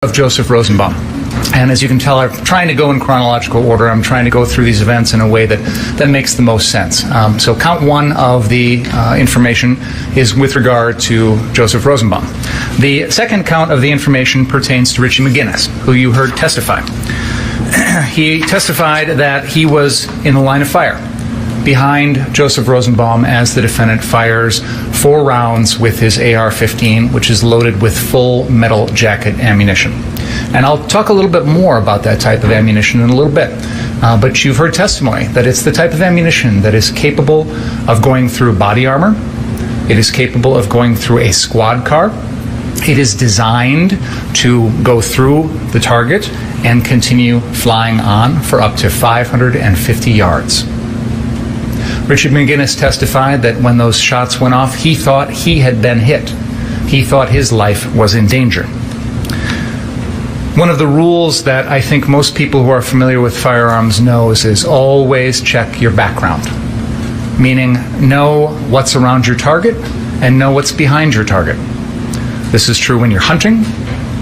of Joseph Rosenbaum. And as you can tell, I'm trying to go in chronological order. I'm trying to go through these events in a way that makes the most sense. So count one of the information is with regard to Joseph Rosenbaum. The second count of the information pertains to Richie McGinnis, who you heard testify. He testified that he was in the line of fire behind Joseph Rosenbaum as the defendant fires 4 rounds with his AR-15, which is loaded with full metal jacket ammunition. And I'll talk a little bit more about that type of ammunition in a little bit. But you've heard testimony that it's the type of ammunition that is capable of going through body armor. It is capable of going through a squad car. It is designed to go through the target and continue flying on for up to 550 yards. Richard McGinnis testified that when those shots went off, he thought he had been hit. He thought his life was in danger. One of the rules that I think most people who are familiar with firearms knows is always check your background. Meaning, know what's around your target and know what's behind your target. This is true when you're hunting,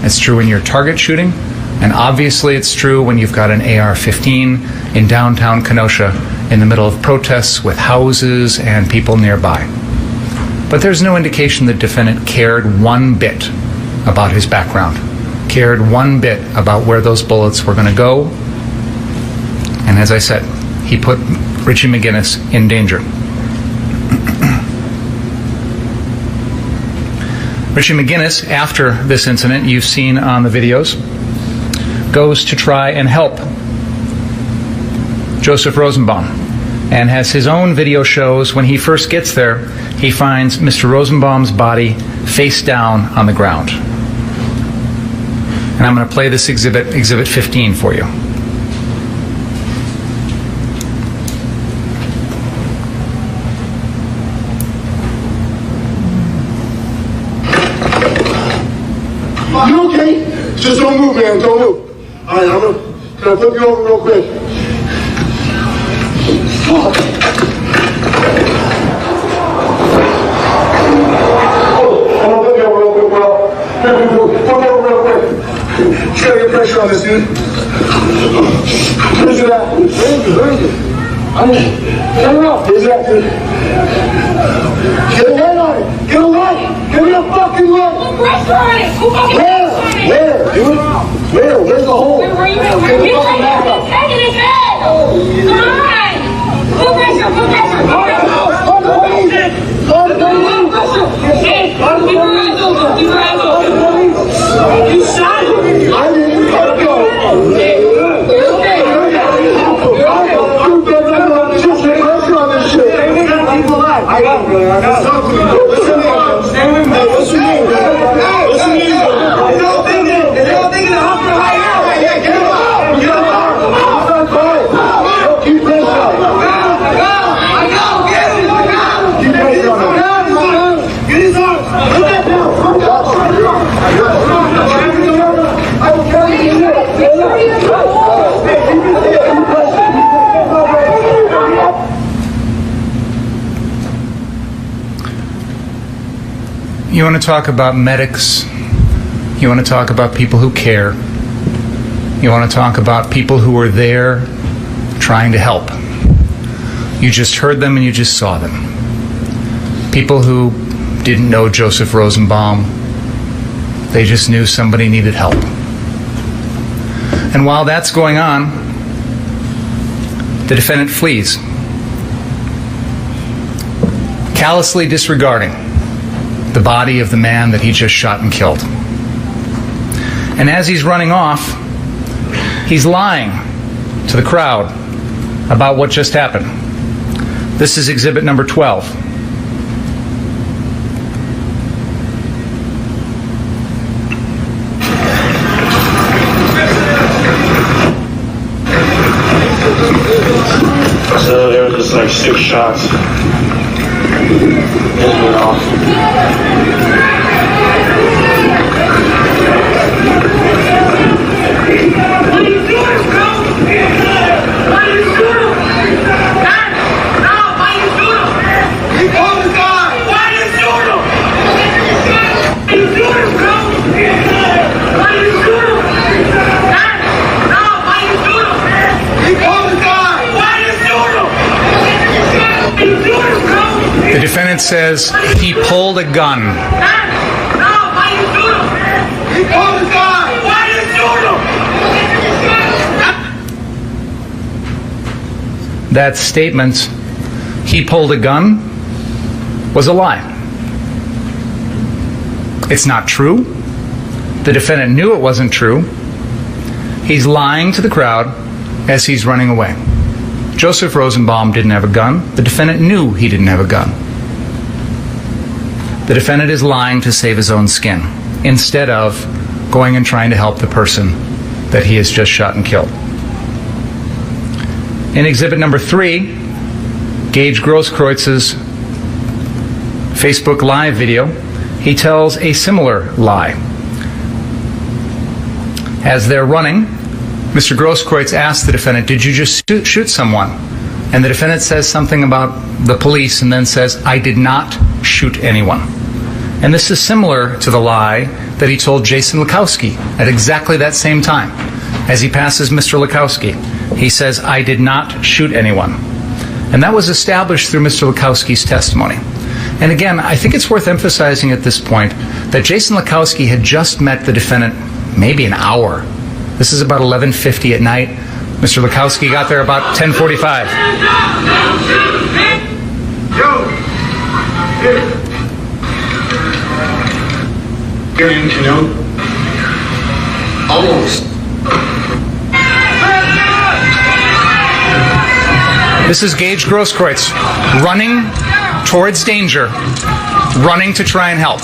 it's true when you're target shooting, and obviously it's true when you've got an AR-15 in downtown Kenosha in the middle of protests with houses and people nearby. But there's no indication the defendant cared one bit about his background, cared one bit about where those bullets were going to go. And as I said, he put Richie McGinnis in danger. Richie McGinnis, after this incident you've seen on the videos, goes to try and help Joseph Rosenbaum, and has his own video shows when he first gets there, he finds Mr. Rosenbaum's body face down on the ground. And I'm going to play this exhibit 15 for you. You okay? Just don't move, man. Don't move. All right, can I flip you over real quick? Oh, I'm gonna flip you over real quick, bro. Flip me over real quick. Just gotta get pressure on this, dude. Where's it at? Where is it? Get it up. Where's that, dude? Get a light on it. Get a light. Give me a fucking light. Put pressure on it. Where, dude? Where's the hole? Where are you? He's taking his head. Come on. Put pressure. Put pressure. Put pressure. Keep your eyes open. Keep your eyes open. You shot him. I didn't let go. Just get pressure on this shit. I got it, brother. I got it. Listen to me. Stay with me. Listen to me. Listen to me. You're thinking of humping right now. Yeah, get him out. Get him out. He's not quiet. Keep pressure on him. I go. Get him. Keep pressure on him. Get his arms. Put that down. You want to talk about medics, you want to talk about people who care, you want to talk about people who are there trying to help. You just heard them and you just saw them. People who didn't know Joseph Rosenbaum, they just knew somebody needed help. And while that's going on, the defendant flees, callously disregarding the body of the man that he just shot and killed. And as he's running off, he's lying to the crowd about what just happened. This is exhibit number 12. So there was just like 6 shots. It went off. Why you shoot him? defendant says he pulled a gun. Why you shoot him? He pulled his gun. Why you shoot him? That statement, he pulled a gun, was a lie. It's not true. The defendant knew it wasn't true. He's lying to the crowd as he's running away. Joseph Rosenbaum didn't have a gun. The defendant knew he didn't have a gun. The defendant is lying to save his own skin instead of going and trying to help the person that he has just shot and killed. In exhibit number 3, Gage Grosskreuz's Facebook Live video, he tells a similar lie. As they're running, Mr. Grosskreutz asks the defendant, "Did you just shoot someone?" And the defendant says something about the police and then says, "I did not shoot anyone." And this is similar to the lie that he told Jason Lukowski at exactly that same time. As he passes Mr. Lukowski, he says, "I did not shoot anyone." And that was established through Mr. Lukowski's testimony. And again, I think it's worth emphasizing at this point that Jason Lukowski had just met the defendant maybe an hour. This is about 11:50 at night. Mr. Lukowski got there about 10:45. You know? Almost. This is Gage Grosskreutz running towards danger, running to try and help.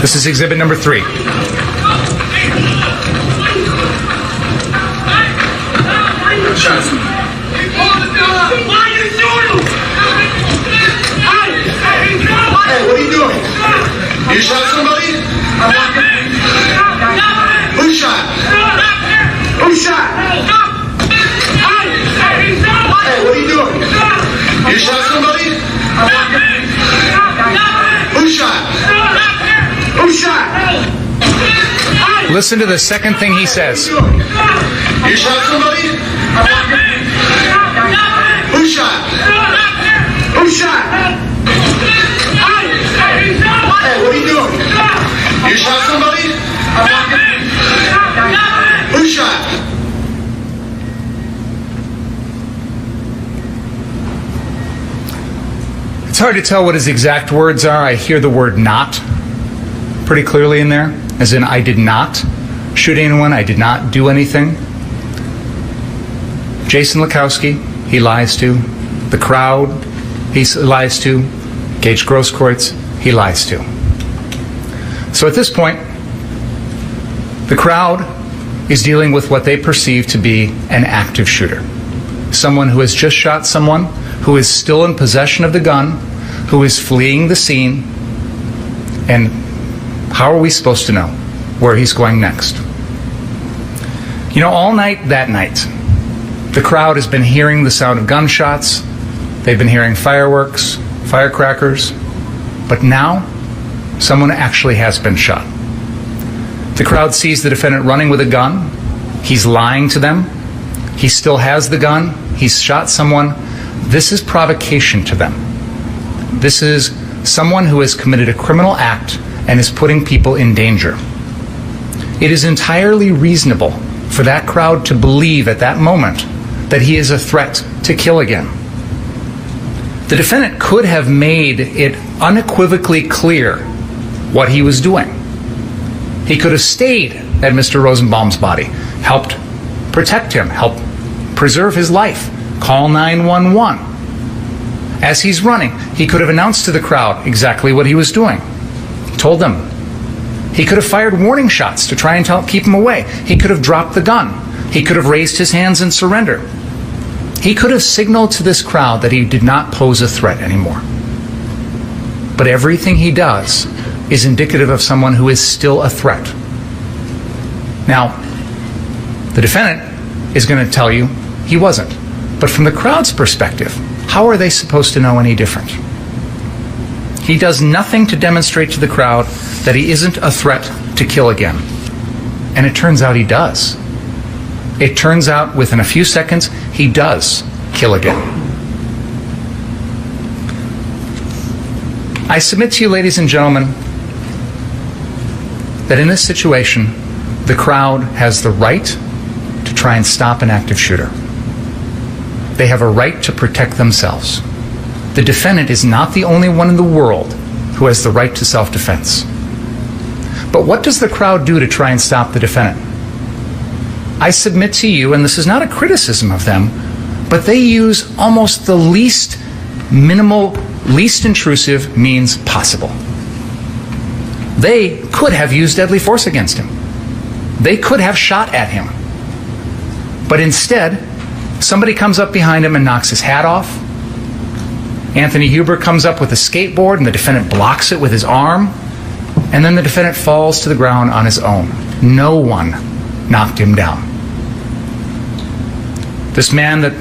This is exhibit number 3. Shots. Hey, what are you doing? You shot somebody? Who shot? Who shot? Hey, what are you doing? You shot somebody? Who shot? Who shot? Listen to the second thing he says. You shot somebody? Who shot? Who shot? Hey, what are you doing? You shot somebody? Who shot? It's hard to tell what his exact words are. I hear the word "not" pretty clearly in there, as in I did not shoot anyone, I did not do anything. Jason Lukowski, he lies to. The crowd, he lies to. Gage Grosskreutz, he lies to. So at this point, the crowd is dealing with what they perceive to be an active shooter. Someone who has just shot someone, who is still in possession of the gun, who is fleeing the scene, and how are we supposed to know where he's going next? You know, all night that night, the crowd has been hearing the sound of gunshots. They've been hearing fireworks, firecrackers. But now, someone actually has been shot. The crowd sees the defendant running with a gun. He's lying to them. He still has the gun. He's shot someone. This is provocation to them. This is someone who has committed a criminal act and is putting people in danger. It is entirely reasonable for that crowd to believe at that moment that he is a threat to kill again. The defendant could have made it unequivocally clear what he was doing. He could have stayed at Mr. Rosenbaum's body, helped protect him, helped preserve his life, call 911. As he's running, he could have announced to the crowd exactly what he was doing, told them. He could have fired warning shots to try and keep him away. He could have dropped the gun. He could have raised his hands in surrender. He could have signaled to this crowd that he did not pose a threat anymore. But everything he does is indicative of someone who is still a threat. Now, the defendant is going to tell you he wasn't. But from the crowd's perspective, how are they supposed to know any different? He does nothing to demonstrate to the crowd that he isn't a threat to kill again. And it turns out he does. It turns out within a few seconds, he does kill again. I submit to you, ladies and gentlemen, that in this situation, the crowd has the right to try and stop an active shooter. They have a right to protect themselves. The defendant is not the only one in the world who has the right to self-defense. But what does the crowd do to try and stop the defendant? I submit to you, and this is not a criticism of them, but they use almost the least minimal, least intrusive means possible. They could have used deadly force against him. They could have shot at him. But instead, somebody comes up behind him and knocks his hat off. Anthony Huber comes up with a skateboard and the defendant blocks it with his arm. And then the defendant falls to the ground on his own. No one knocked him down. This man that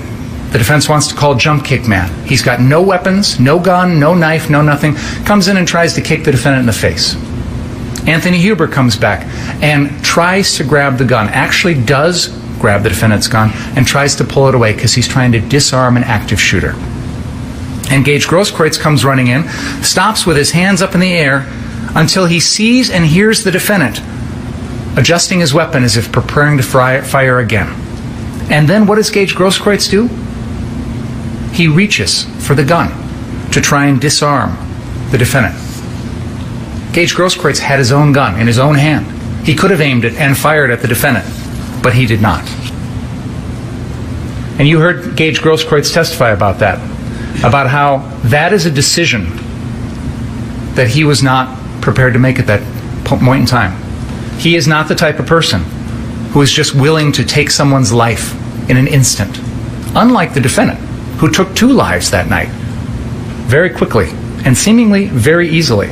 the defense wants to call Jump Kick Man, he's got no weapons, no gun, no knife, no nothing, comes in and tries to kick the defendant in the face. Anthony Huber comes back and tries to grab the gun, actually does grab the defendant's gun and tries to pull it away because he's trying to disarm an active shooter. And Gage Grosskreutz comes running in, stops with his hands up in the air until he sees and hears the defendant adjusting his weapon as if preparing to fire again. And then what does Gage Grosskreutz do? He reaches for the gun to try and disarm the defendant. Gage Grosskreutz had his own gun in his own hand. He could have aimed it and fired at the defendant, but he did not. And you heard Gage Grosskreutz testify about that, about how that is a decision that he was not prepared to make at that point in time. He is not the type of person who is just willing to take someone's life in an instant, unlike the defendant, who took 2 lives that night, very quickly and seemingly very easily.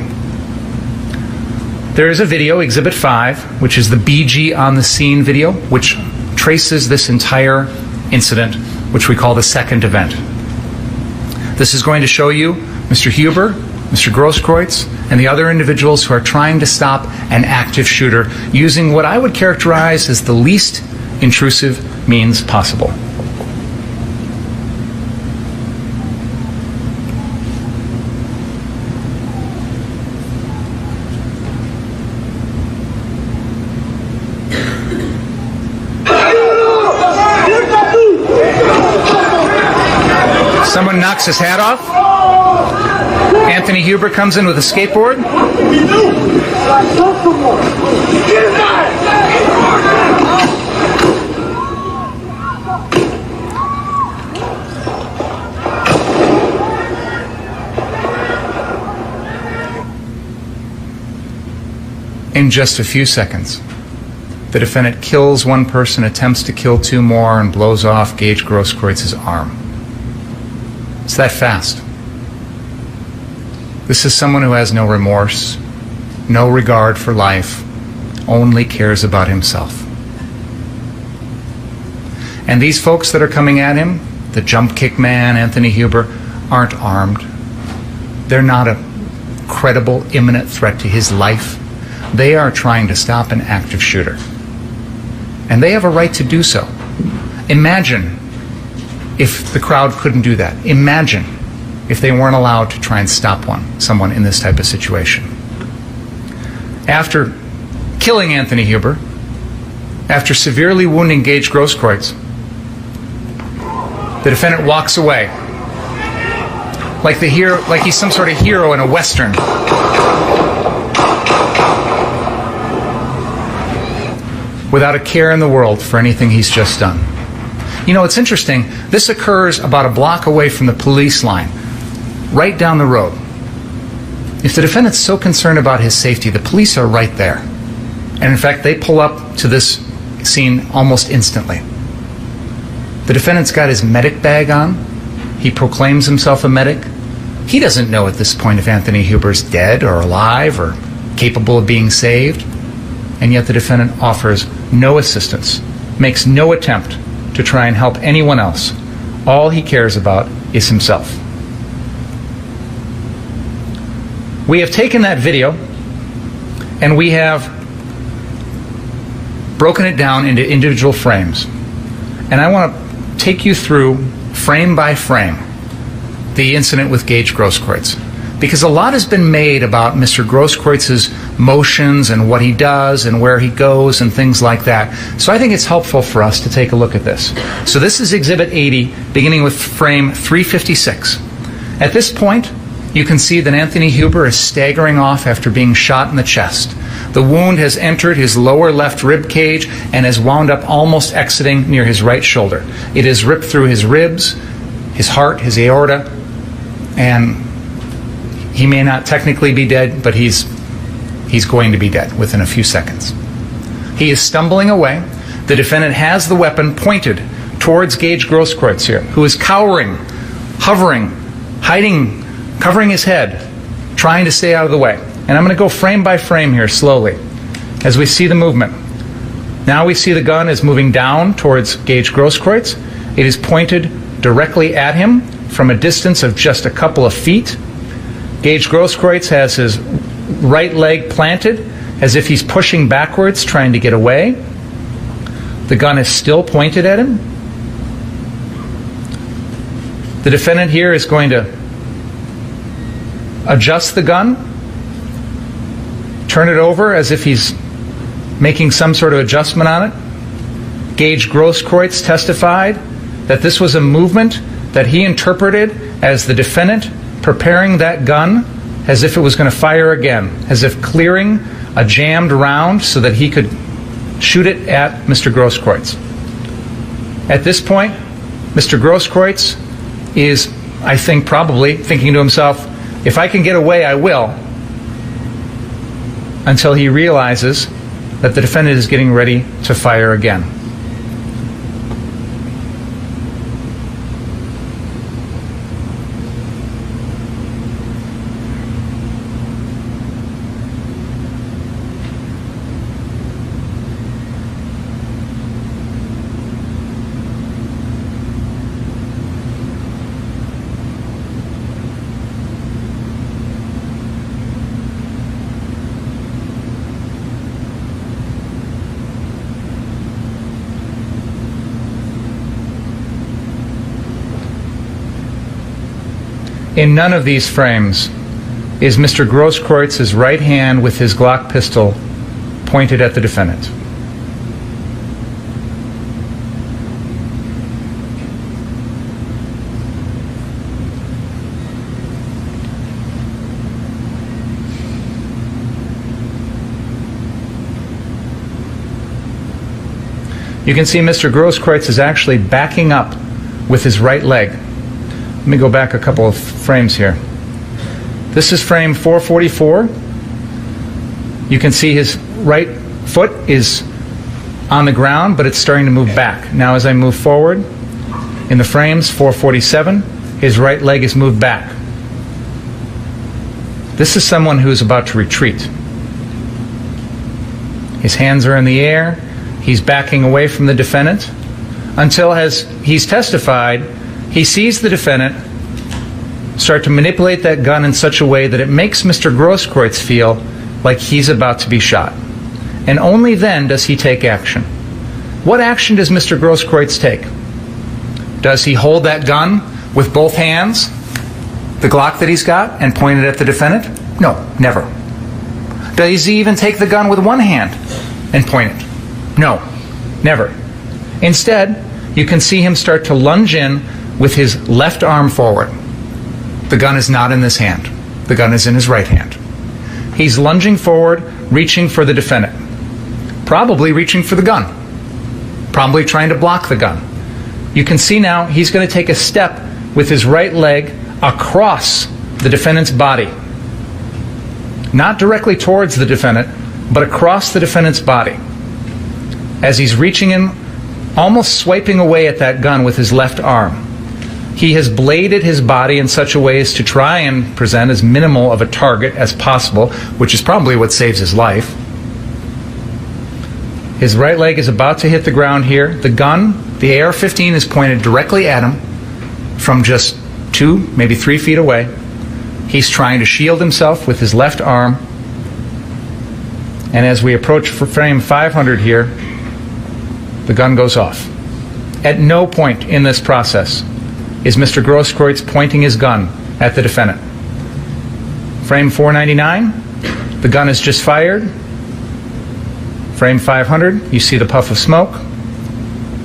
There is a video, Exhibit 5, which is the BG on the scene video, which traces this entire incident, which we call the second event. This is going to show you Mr. Huber, Mr. Grosskreutz, and the other individuals who are trying to stop an active shooter using what I would characterize as the least intrusive means possible. Someone knocks his hat off. Anthony Huber comes in with a skateboard. In just a few seconds, the defendant kills one person, attempts to kill 2 more, and blows off Gage Grosskreitz's arm. It's that fast. This is someone who has no remorse, no regard for life, only cares about himself. And these folks that are coming at him, the Jump Kick Man, Anthony Huber, aren't armed. They're not a credible, imminent threat to his life. They are trying to stop an active shooter. And they have a right to do so. Imagine if the crowd couldn't do that. Imagine if they weren't allowed to try and stop someone in this type of situation. After killing Anthony Huber, after severely wounding Gage Grosskreutz, the defendant walks away like he's some sort of hero in a Western. Without a care in the world for anything he's just done. You know, it's interesting. This occurs about a block away from the police line, right down the road. If the defendant's so concerned about his safety, the police are right there. And in fact, they pull up to this scene almost instantly. The defendant's got his medic bag on. He proclaims himself a medic. He doesn't know at this point if Anthony Huber's dead or alive or capable of being saved. And yet the defendant offers no assistance, makes no attempt to try and help anyone else. All he cares about is himself. We have taken that video and we have broken it down into individual frames. And I want to take you through, frame by frame, the incident with Gage Grosskreutz. Because a lot has been made about Mr. Grosskreuz's motions and what he does and where he goes and things like that. So I think it's helpful for us to take a look at this. So this is Exhibit 80, beginning with frame 356. At this point, you can see that Anthony Huber is staggering off after being shot in the chest. The wound has entered his lower left rib cage and has wound up almost exiting near his right shoulder. It has ripped through his ribs, his heart, his aorta, and he may not technically be dead, but he's going to be dead within a few seconds. He is stumbling away. The defendant has the weapon pointed towards Gage Grosskreutz here, who is cowering, hovering, hiding, covering his head, trying to stay out of the way. And I'm going to go frame by frame here slowly as we see the movement. Now we see the gun is moving down towards Gage Grosskreutz. It is pointed directly at him from a distance of just a couple of feet. Gage Grosskreutz has his right leg planted as if he's pushing backwards, trying to get away. The gun is still pointed at him. The defendant here is going to adjust the gun, turn it over as if he's making some sort of adjustment on it. Gage Grosskreutz testified that this was a movement that he interpreted as the defendant preparing that gun as if it was going to fire again, as if clearing a jammed round so that he could shoot it at Mr. Grosskreutz. At this point, Mr. Grosskreutz is, I think, probably thinking to himself, if I can get away, I will, until he realizes that the defendant is getting ready to fire again. In none of these frames is Mr. Grosskreuz's right hand with his Glock pistol pointed at the defendant. You can see Mr. Grosskreutz is actually backing up with his right leg. Let me go back a couple of frames here. This is frame 444. You can see his right foot is on the ground, but it's starting to move back. Now as I move forward, in the frames 447, his right leg is moved back. This is someone who is about to retreat. His hands are in the air. He's backing away from the defendant until, as he's testified, he sees the defendant start to manipulate that gun in such a way that it makes Mr. Grosskreutz feel like he's about to be shot. And only then does he take action. What action does Mr. Grosskreutz take? Does he hold that gun with both hands, the Glock that he's got, and point it at the defendant? No, never. Does he even take the gun with one hand and point it? No, never. Instead, you can see him start to lunge in with his left arm forward. The gun is not in this hand. The gun is in his right hand. He's lunging forward, reaching for the defendant. Probably reaching for the gun. Probably trying to block the gun. You can see now he's going to take a step with his right leg across the defendant's body. Not directly towards the defendant, but across the defendant's body. As he's reaching in, almost swiping away at that gun with his left arm. He has bladed his body in such a way as to try and present as minimal of a target as possible, which is probably what saves his life. His right leg is about to hit the ground here. The gun, the AR-15, is pointed directly at him from just 2, maybe 3 feet away. He's trying to shield himself with his left arm. And as we approach frame 500 here, The gun goes off. At no point in this process is Mr. Grosskreutz pointing his gun at the defendant. Frame 499, the gun is just fired. Frame 500, you see the puff of smoke.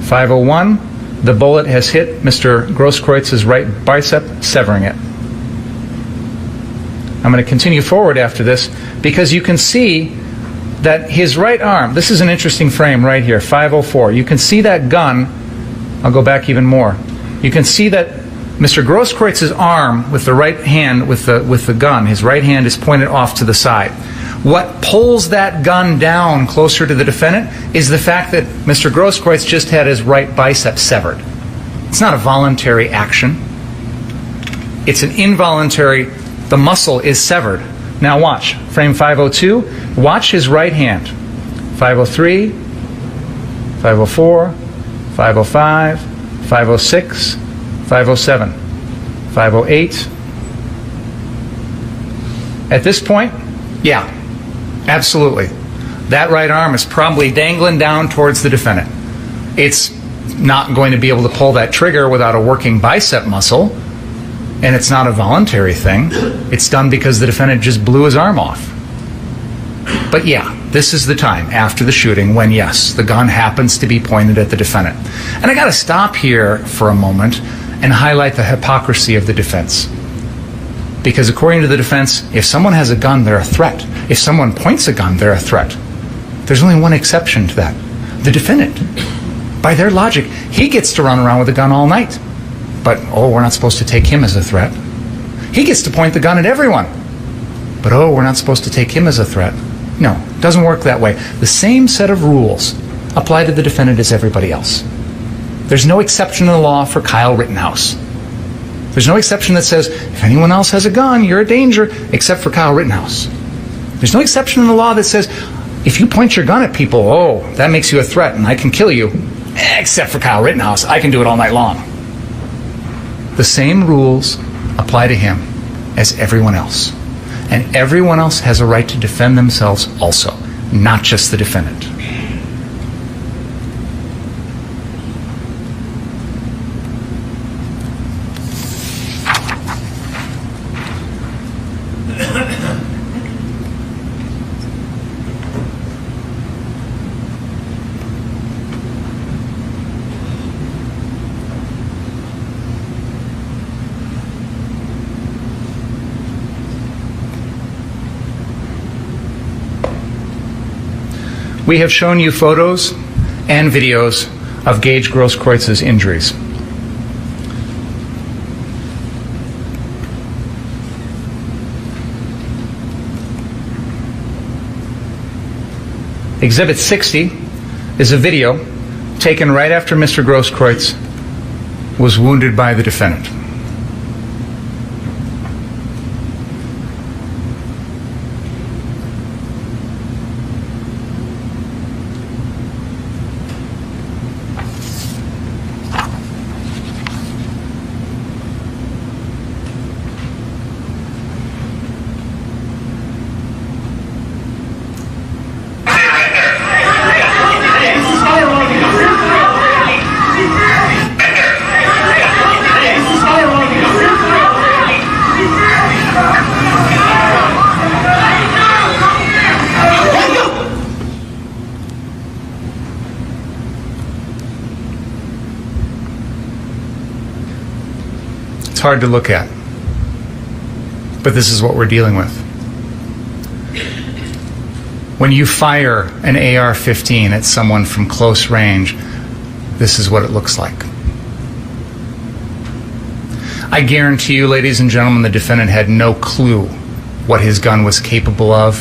501, the bullet has hit Mr. Grosskreutz's right bicep, severing it. I'm going to continue forward after this because you can see that his right arm, this is an interesting frame right here, 504. You can see that gun. I'll go back even more. You can see that Mr. Grosskreitz's arm with the right hand, with the gun, his right hand is pointed off to the side. What pulls that gun down closer to the defendant is the fact that Mr. Grosskreutz just had his right bicep severed. It's not a voluntary action. It's an involuntary, the muscle is severed. Now watch, frame 502, watch his right hand. 503, 504, 505, 506, 507, 508. At this point, yeah, absolutely. That right arm is probably dangling down towards the defendant. It's not going to be able to pull that trigger without a working bicep muscle, and it's not a voluntary thing. It's done because the defendant just blew his arm off. But yeah, this is the time after the shooting when, yes, the gun happens to be pointed at the defendant. And I got to stop here for a moment and highlight the hypocrisy of the defense. Because according to the defense, if someone has a gun, they're a threat. If someone points a gun, they're a threat. There's only one exception to that. The defendant. By their logic, he gets to run around with a gun all night. But, oh, we're not supposed to take him as a threat. He gets to point the gun at everyone. But, oh, we're not supposed to take him as a threat. No, it doesn't work that way. The same set of rules apply to the defendant as everybody else. There's no exception in the law for Kyle Rittenhouse. There's no exception that says, if anyone else has a gun, you're a danger, except for Kyle Rittenhouse. There's no exception in the law that says, if you point your gun at people, oh, that makes you a threat and I can kill you, except for Kyle Rittenhouse. I can do it all night long. The same rules apply to him as everyone else. And everyone else has a right to defend themselves also, not just the defendant. We have shown you photos and videos of Gage Grosskreitz's injuries. Exhibit 60 is a video taken right after Mr. Grosskreutz was wounded by the defendant. It's hard to look at, but this is what we're dealing with. When you fire an AR-15 at someone from close range, this is what it looks like. I guarantee you, ladies and gentlemen, the defendant had no clue what his gun was capable of.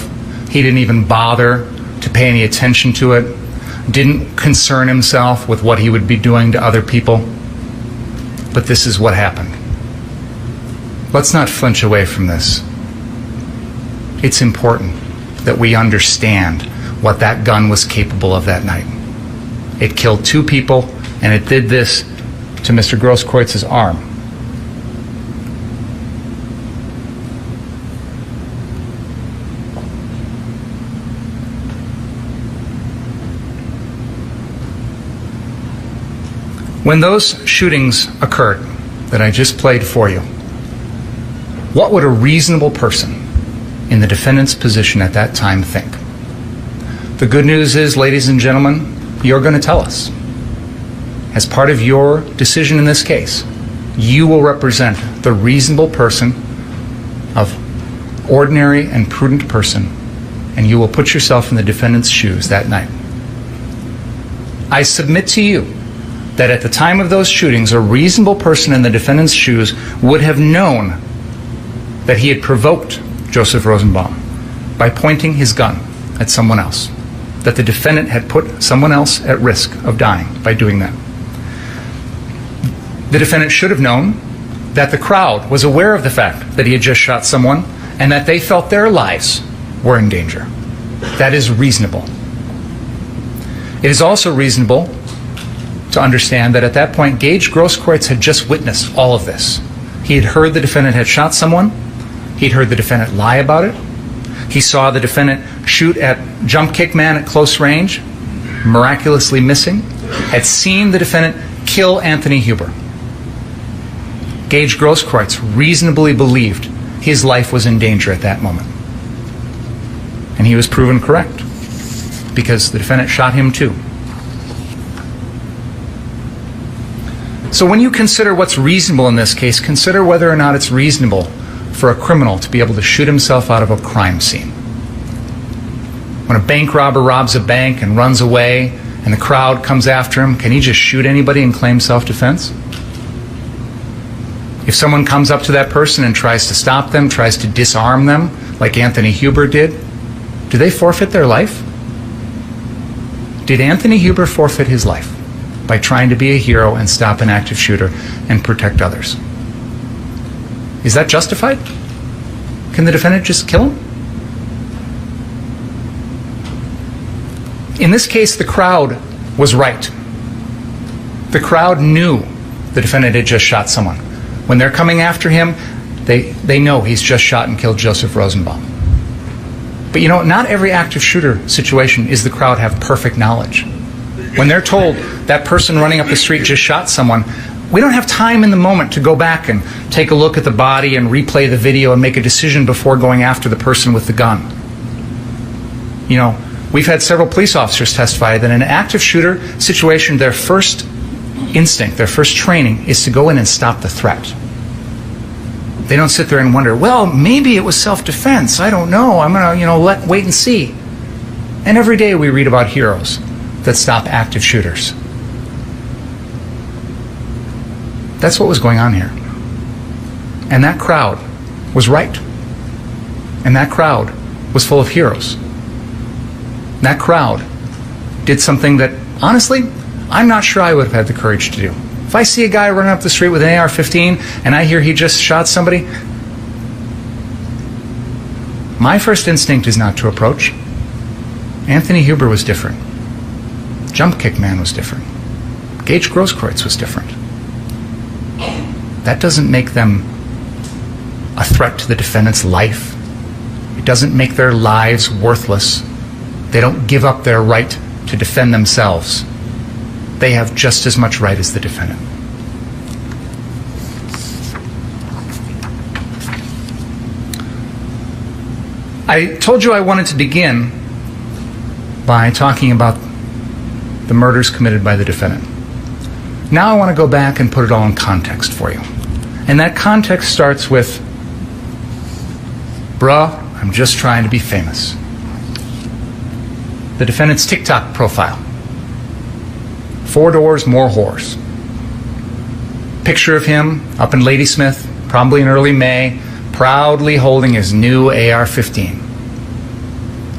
He didn't even bother to pay any attention to it, didn't concern himself with what he would be doing to other people. But this is what happened. Let's not flinch away from this. It's important that we understand what that gun was capable of that night. It killed 2 people, and it did this to Mr. Grosskreitz's arm. When those shootings occurred that I just played for you, what would a reasonable person in the defendant's position at that time think? The good news is, ladies and gentlemen, you're going to tell us. As part of your decision in this case, you will represent the reasonable person, of ordinary and prudent person, and you will put yourself in the defendant's shoes that night. I submit to you that at the time of those shootings, a reasonable person in the defendant's shoes would have known that he had provoked Joseph Rosenbaum by pointing his gun at someone else, that the defendant had put someone else at risk of dying by doing that. The defendant should have known that the crowd was aware of the fact that he had just shot someone and that they felt their lives were in danger. That is reasonable. It is also reasonable to understand that at that point, Gage Grosskreutz had just witnessed all of this. He had heard the defendant had shot someone. He'd heard the defendant lie about it. He saw the defendant shoot at Jump Kick Man at close range, miraculously missing. Had seen the defendant kill Anthony Huber. Gage Grosskreutz reasonably believed his life was in danger at that moment. And he was proven correct, because the defendant shot him too. So when you consider what's reasonable in this case, consider whether or not it's reasonable for a criminal to be able to shoot himself out of a crime scene. When a bank robber robs a bank and runs away and the crowd comes after him, can he just shoot anybody and claim self-defense? If someone comes up to that person and tries to stop them, tries to disarm them, like Anthony Huber did, do they forfeit their life? Did Anthony Huber forfeit his life by trying to be a hero and stop an active shooter and protect others? Is that justified? Can the defendant just kill him? In this case, the crowd was right. The crowd knew the defendant had just shot someone. When they're coming after him, they know he's just shot and killed Joseph Rosenbaum. But you know, not every active shooter situation is the crowd have perfect knowledge. When they're told that person running up the street just shot someone, we don't have time in the moment to go back and take a look at the body and replay the video and make a decision before going after the person with the gun. You know, we've had several police officers testify that in an active shooter situation, their first instinct, their first training is to go in and stop the threat. They don't sit there and wonder, well, maybe it was self-defense. I don't know. I'm going to, wait and see. And every day we read about heroes that stop active shooters. That's what was going on here. And that crowd was right. And that crowd was full of heroes. That crowd did something that, honestly, I'm not sure I would have had the courage to do. If I see a guy running up the street with an AR-15 and I hear he just shot somebody, my first instinct is not to approach. Anthony Huber was different. Jump Kick Man was different. Gage Grosskreutz was different. That doesn't make them a threat to the defendant's life. It doesn't make their lives worthless. They don't give up their right to defend themselves. They have just as much right as the defendant. I told you I wanted to begin by talking about the murders committed by the defendant. Now I want to go back and put it all in context for you. And that context starts with, bruh, I'm just trying to be famous. The defendant's TikTok profile. 4 doors, more whores. Picture of him up in Ladysmith, probably in early May, proudly holding his new AR-15.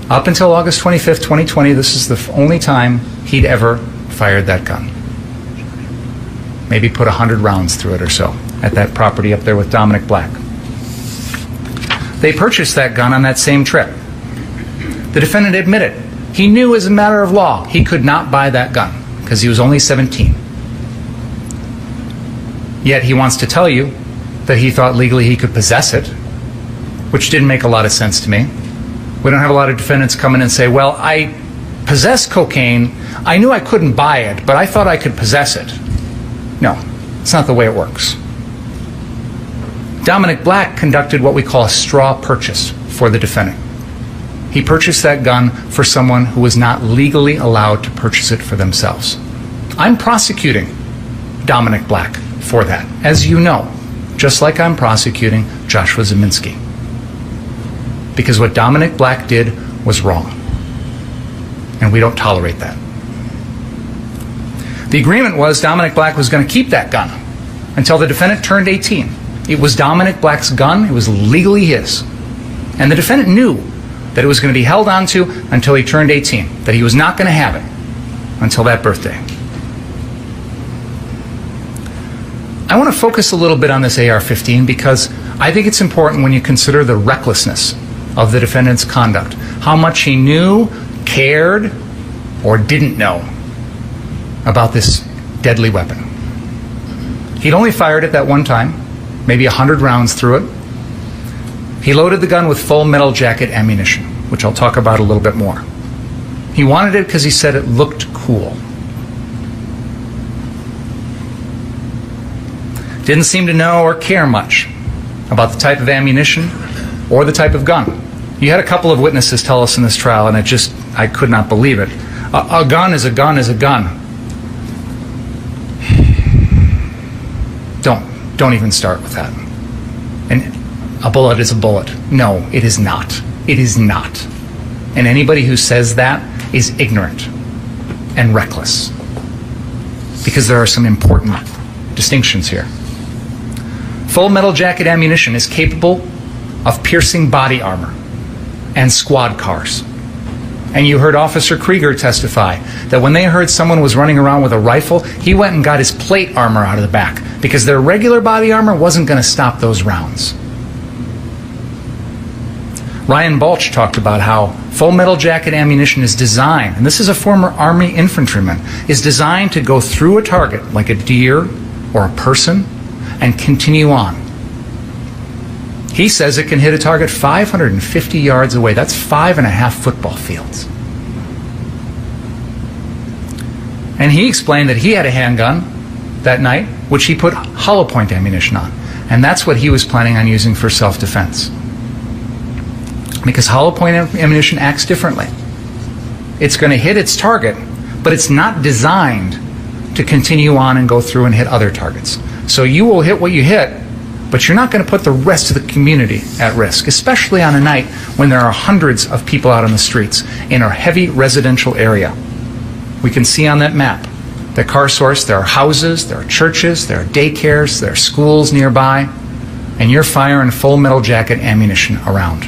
Up until August 25th, 2020, this is the only time he'd ever fired that gun. Maybe put 100 rounds through it or so at that property up there with Dominic Black. They purchased that gun on that same trip. The defendant admitted he knew as a matter of law he could not buy that gun because he was only 17. Yet he wants to tell you that he thought legally he could possess it, which didn't make a lot of sense to me. We don't have a lot of defendants come in and say, well, I possess cocaine. I knew I couldn't buy it, but I thought I could possess it. No, it's not the way it works. Dominic Black conducted what we call a straw purchase for the defendant. He purchased that gun for someone who was not legally allowed to purchase it for themselves. I'm prosecuting Dominic Black for that, as you know, just like I'm prosecuting Joshua Zeminski. Because what Dominic Black did was wrong, and we don't tolerate that. The agreement was Dominic Black was going to keep that gun until the defendant turned 18. It was Dominic Black's gun. It was legally his. And the defendant knew that it was going to be held onto until he turned 18, that he was not going to have it until that birthday. I want to focus a little bit on this AR-15 because I think it's important when you consider the recklessness of the defendant's conduct, how much he knew, cared, or didn't know about this deadly weapon. He'd only fired it that one time, maybe 100 rounds through it. He loaded the gun with full metal jacket ammunition, which I'll talk about a little bit more. He wanted it because he said it looked cool. Didn't seem to know or care much about the type of ammunition or the type of gun. You had a couple of witnesses tell us in this trial, and I could not believe it. A gun is a gun is a gun. Don't even start with that. And a bullet is a bullet. No, it is not. It is not. And anybody who says that is ignorant and reckless. Because there are some important distinctions here. Full metal jacket ammunition is capable of piercing body armor and squad cars. And you heard Officer Krieger testify that when they heard someone was running around with a rifle, he went and got his plate armor out of the back because their regular body armor wasn't going to stop those rounds. Ryan Balch talked about how full metal jacket ammunition is designed, and this is a former Army infantryman, is designed to go through a target like a deer or a person and continue on. He says it can hit a target 550 yards away. That's 5.5 football fields. And he explained that he had a handgun that night, which he put hollow point ammunition on. And that's what he was planning on using for self-defense. Because hollow point ammunition acts differently. It's going to hit its target, but it's not designed to continue on and go through and hit other targets. So you will hit what you hit, but you're not going to put the rest of the community at risk, especially on a night when there are hundreds of people out on the streets in a heavy residential area. We can see on that map that car source, there are houses, there are churches, there are daycares, there are schools nearby, and you're firing full metal jacket ammunition around.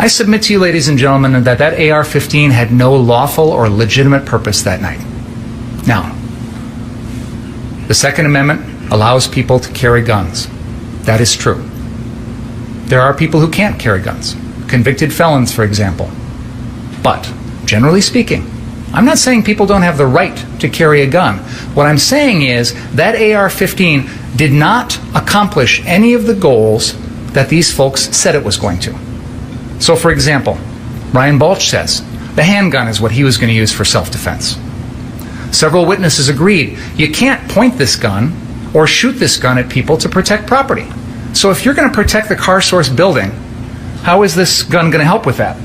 I submit to you, ladies and gentlemen, that that AR-15 had no lawful or legitimate purpose that night. Now, the Second Amendment allows people to carry guns. That is true. There are people who can't carry guns, convicted felons, for example. But, generally speaking, I'm not saying people don't have the right to carry a gun. What I'm saying is that AR-15 did not accomplish any of the goals that these folks said it was going to. So, for example, Ryan Balch says the handgun is what he was going to use for self-defense. Several witnesses agreed you can't point this gun or shoot this gun at people to protect property. So if you're going to protect the car source building, how is this gun going to help with that?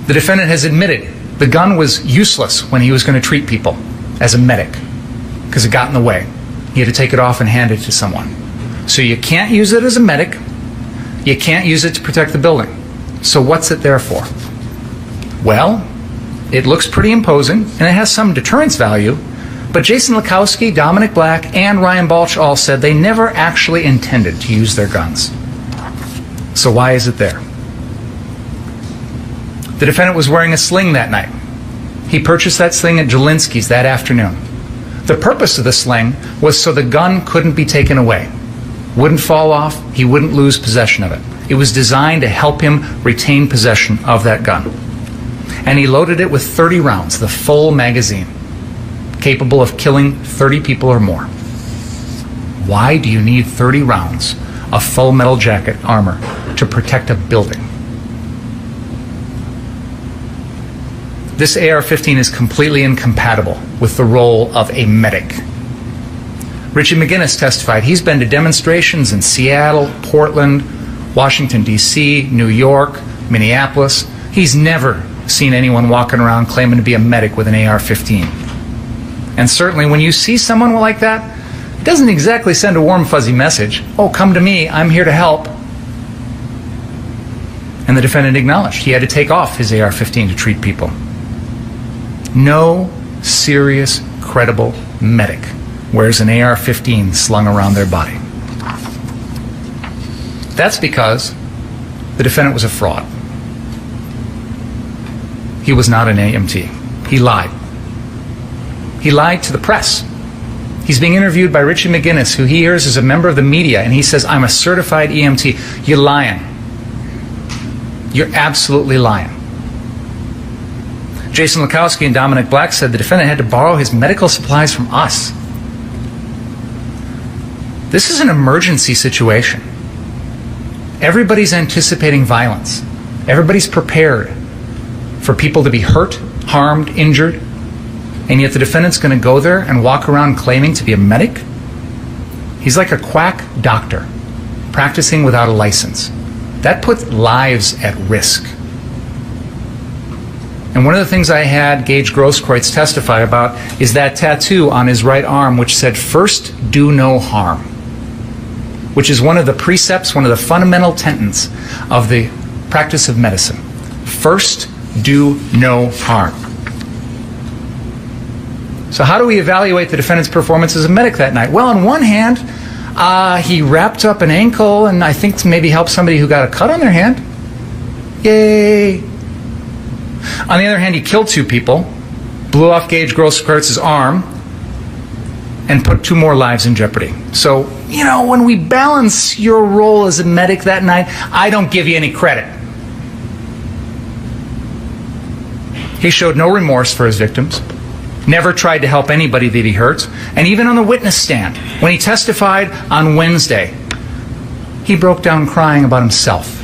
The defendant has admitted the gun was useless when he was going to treat people as a medic because it got in the way. He had to take it off and hand it to someone. So you can't use it as a medic. You can't use it to protect the building. So what's it there for? Well, it looks pretty imposing, and it has some deterrence value, but Jason Lukowski, Dominic Black, and Ryan Balch all said they never actually intended to use their guns. So why is it there? The defendant was wearing a sling that night. He purchased that sling at Jelinski's that afternoon. The purpose of the sling was so the gun couldn't be taken away. Wouldn't fall off, he wouldn't lose possession of it. It was designed to help him retain possession of that gun. And he loaded it with 30 rounds, the full magazine, capable of killing 30 people or more. Why do you need 30 rounds of full metal jacket armor to protect a building? This AR-15 is completely incompatible with the role of a medic. Richie McGinnis testified he's been to demonstrations in Seattle, Portland, Washington, D.C., New York, Minneapolis. He's never seen anyone walking around claiming to be a medic with an AR-15. And certainly when you see someone like that, it doesn't exactly send a warm, fuzzy message. Oh, come to me, I'm here to help. And the defendant acknowledged he had to take off his AR-15 to treat people. No serious, credible medic wears an AR-15 slung around their body. That's because the defendant was a fraud. He was not an EMT. He lied. He lied to the press. He's being interviewed by Richie McGinnis, who he hears is a member of the media, and he says, I'm a certified EMT. You're lying. You're absolutely lying. Jason Lukowski and Dominic Black said the defendant had to borrow his medical supplies from us. This is an emergency situation. Everybody's anticipating violence. Everybody's prepared for people to be hurt, harmed, injured, and yet the defendant's going to go there and walk around claiming to be a medic? He's like a quack doctor practicing without a license. That puts lives at risk. And one of the things I had Gage Grosskreutz testify about is that tattoo on his right arm which said, "First, do no harm," which is one of the precepts, one of the fundamental tenets of the practice of medicine. First, do no harm. So how do we evaluate the defendant's performance as a medic that night? Well, on one hand, he wrapped up an ankle and I think maybe helped somebody who got a cut on their hand. Yay! On the other hand, he killed 2 people, blew off Gage Grosskreitz's arm, and put 2 more lives in jeopardy. So, you know, when we balance your role as a medic that night, I don't give you any credit. He showed no remorse for his victims, never tried to help anybody that he hurt, and even on the witness stand, when he testified on Wednesday, he broke down crying about himself,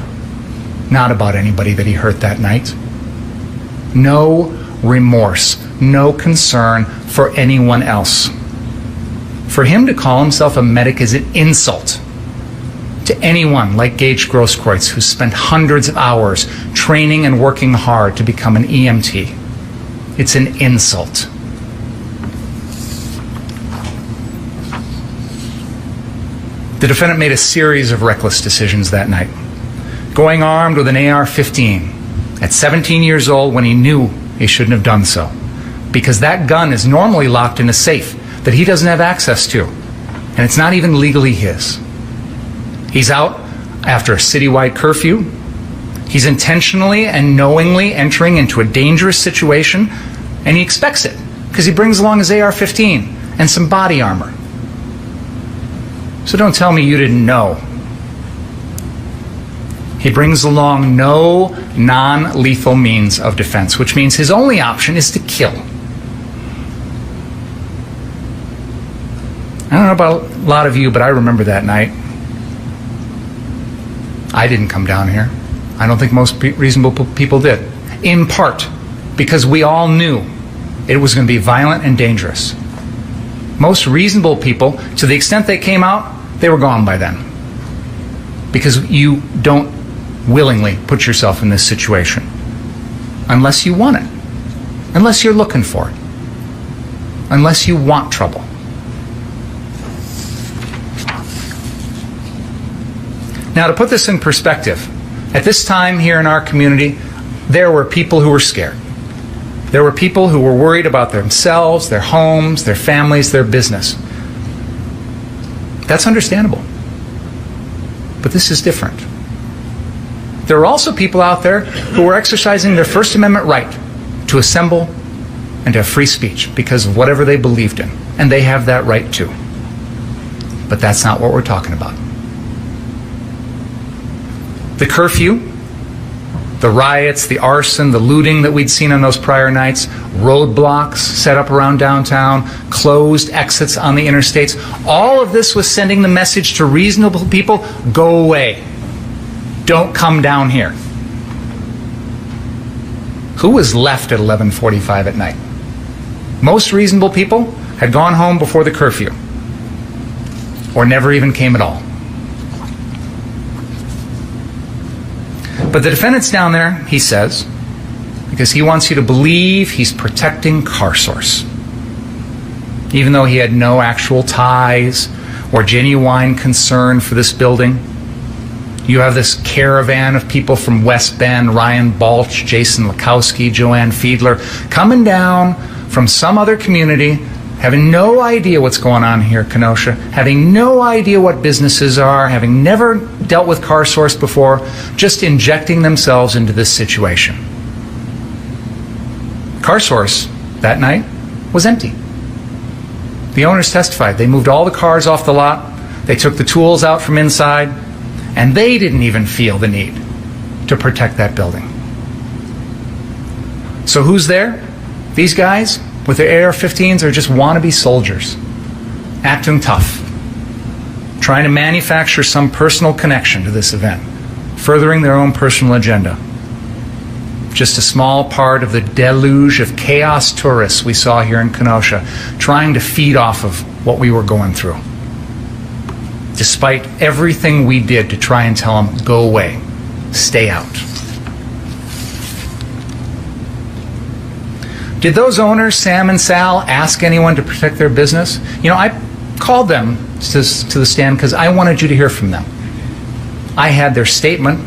not about anybody that he hurt that night. No remorse, no concern for anyone else. For him to call himself a medic is an insult to anyone like Gage Grosskreutz, who spent hundreds of hours training and working hard to become an EMT. It's an insult. The defendant made a series of reckless decisions that night. Going armed with an AR-15 at 17 years old when he knew he shouldn't have done so, because that gun is normally locked in a safe that he doesn't have access to, and it's not even legally his. He's out after a citywide curfew. He's intentionally and knowingly entering into a dangerous situation, and he expects it because he brings along his AR-15 and some body armor. So don't tell me you didn't know. He brings along no non-lethal means of defense, which means his only option is to kill. I don't know about a lot of you, but I remember that night. I didn't come down here. I don't think most reasonable people did. In part because we all knew it was going to be violent and dangerous. Most reasonable people, to the extent they came out, they were gone by then. Because you don't willingly put yourself in this situation unless you want it, unless you're looking for it, unless you want trouble. Now, to put this in perspective, at this time here in our community, there were people who were scared. There were people who were worried about themselves, their homes, their families, their business. That's understandable. But this is different. There are also people out there who are exercising their First Amendment right to assemble and to have free speech because of whatever they believed in. And they have that right too. But that's not what we're talking about. The curfew, the riots, the arson, the looting that we'd seen on those prior nights, roadblocks set up around downtown, closed exits on the interstates, all of this was sending the message to reasonable people, go away. Don't come down here. Who was left at 11:45 at night? Most reasonable people had gone home before the curfew, or never even came at all. But the defendant's down there, he says, because he wants you to believe he's protecting CarSource, even though he had no actual ties or genuine concern for this building. You have this caravan of people from West Bend, Ryan Balch, Jason Lukowski, Joanne Fiedler, coming down from some other community, having no idea what's going on here at Kenosha, having no idea what businesses are, having never dealt with CarSource before, just injecting themselves into this situation. CarSource that night was empty. The owners testified. They moved all the cars off the lot. They took the tools out from inside, and they didn't even feel the need to protect that building. So who's there? These guys with their AR-15s are just wannabe soldiers, acting tough, trying to manufacture some personal connection to this event, furthering their own personal agenda. Just a small part of the deluge of chaos tourists we saw here in Kenosha, trying to feed off of what we were going through. Despite everything we did to try and tell them, go away, stay out. Did those owners, Sam and Sal, ask anyone to protect their business? You know, I called them to the stand because I wanted you to hear from them. I had their statement,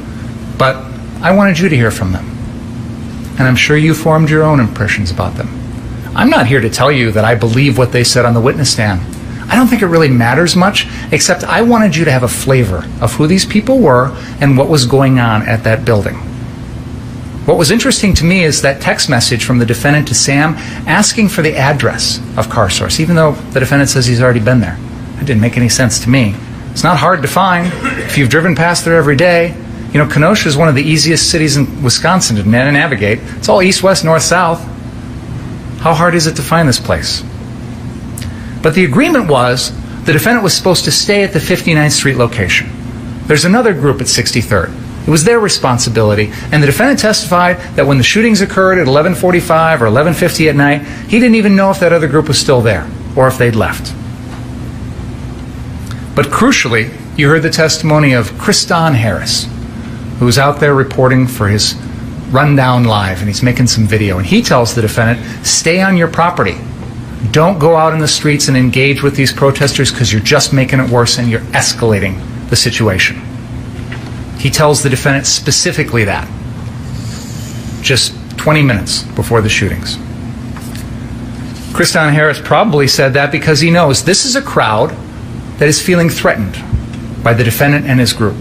but I wanted you to hear from them. And I'm sure you formed your own impressions about them. I'm not here to tell you that I believe what they said on the witness stand. I don't think it really matters much, except I wanted you to have a flavor of who these people were and what was going on at that building. What was interesting to me is that text message from the defendant to Sam asking for the address of CarSource, even though the defendant says he's already been there. It didn't make any sense to me. It's not hard to find if you've driven past there every day. You know, Kenosha is one of the easiest cities in Wisconsin to navigate. It's all east, west, north, south. How hard is it to find this place? But the agreement was the defendant was supposed to stay at the 59th Street location. There's another group at 63rd. It was their responsibility, and the defendant testified that when the shootings occurred at 11:45 or 11:50 at night, he didn't even know if that other group was still there or if they'd left. But crucially, you heard the testimony of Kriston Harris, who was out there reporting for his Rundown Live, and he's making some video, and he tells the defendant, stay on your property. Don't go out in the streets and engage with these protesters because you're just making it worse and you're escalating the situation. He tells the defendant specifically that, just 20 minutes before the shootings. Kriston Harris probably said that because he knows this is a crowd that is feeling threatened by the defendant and his group.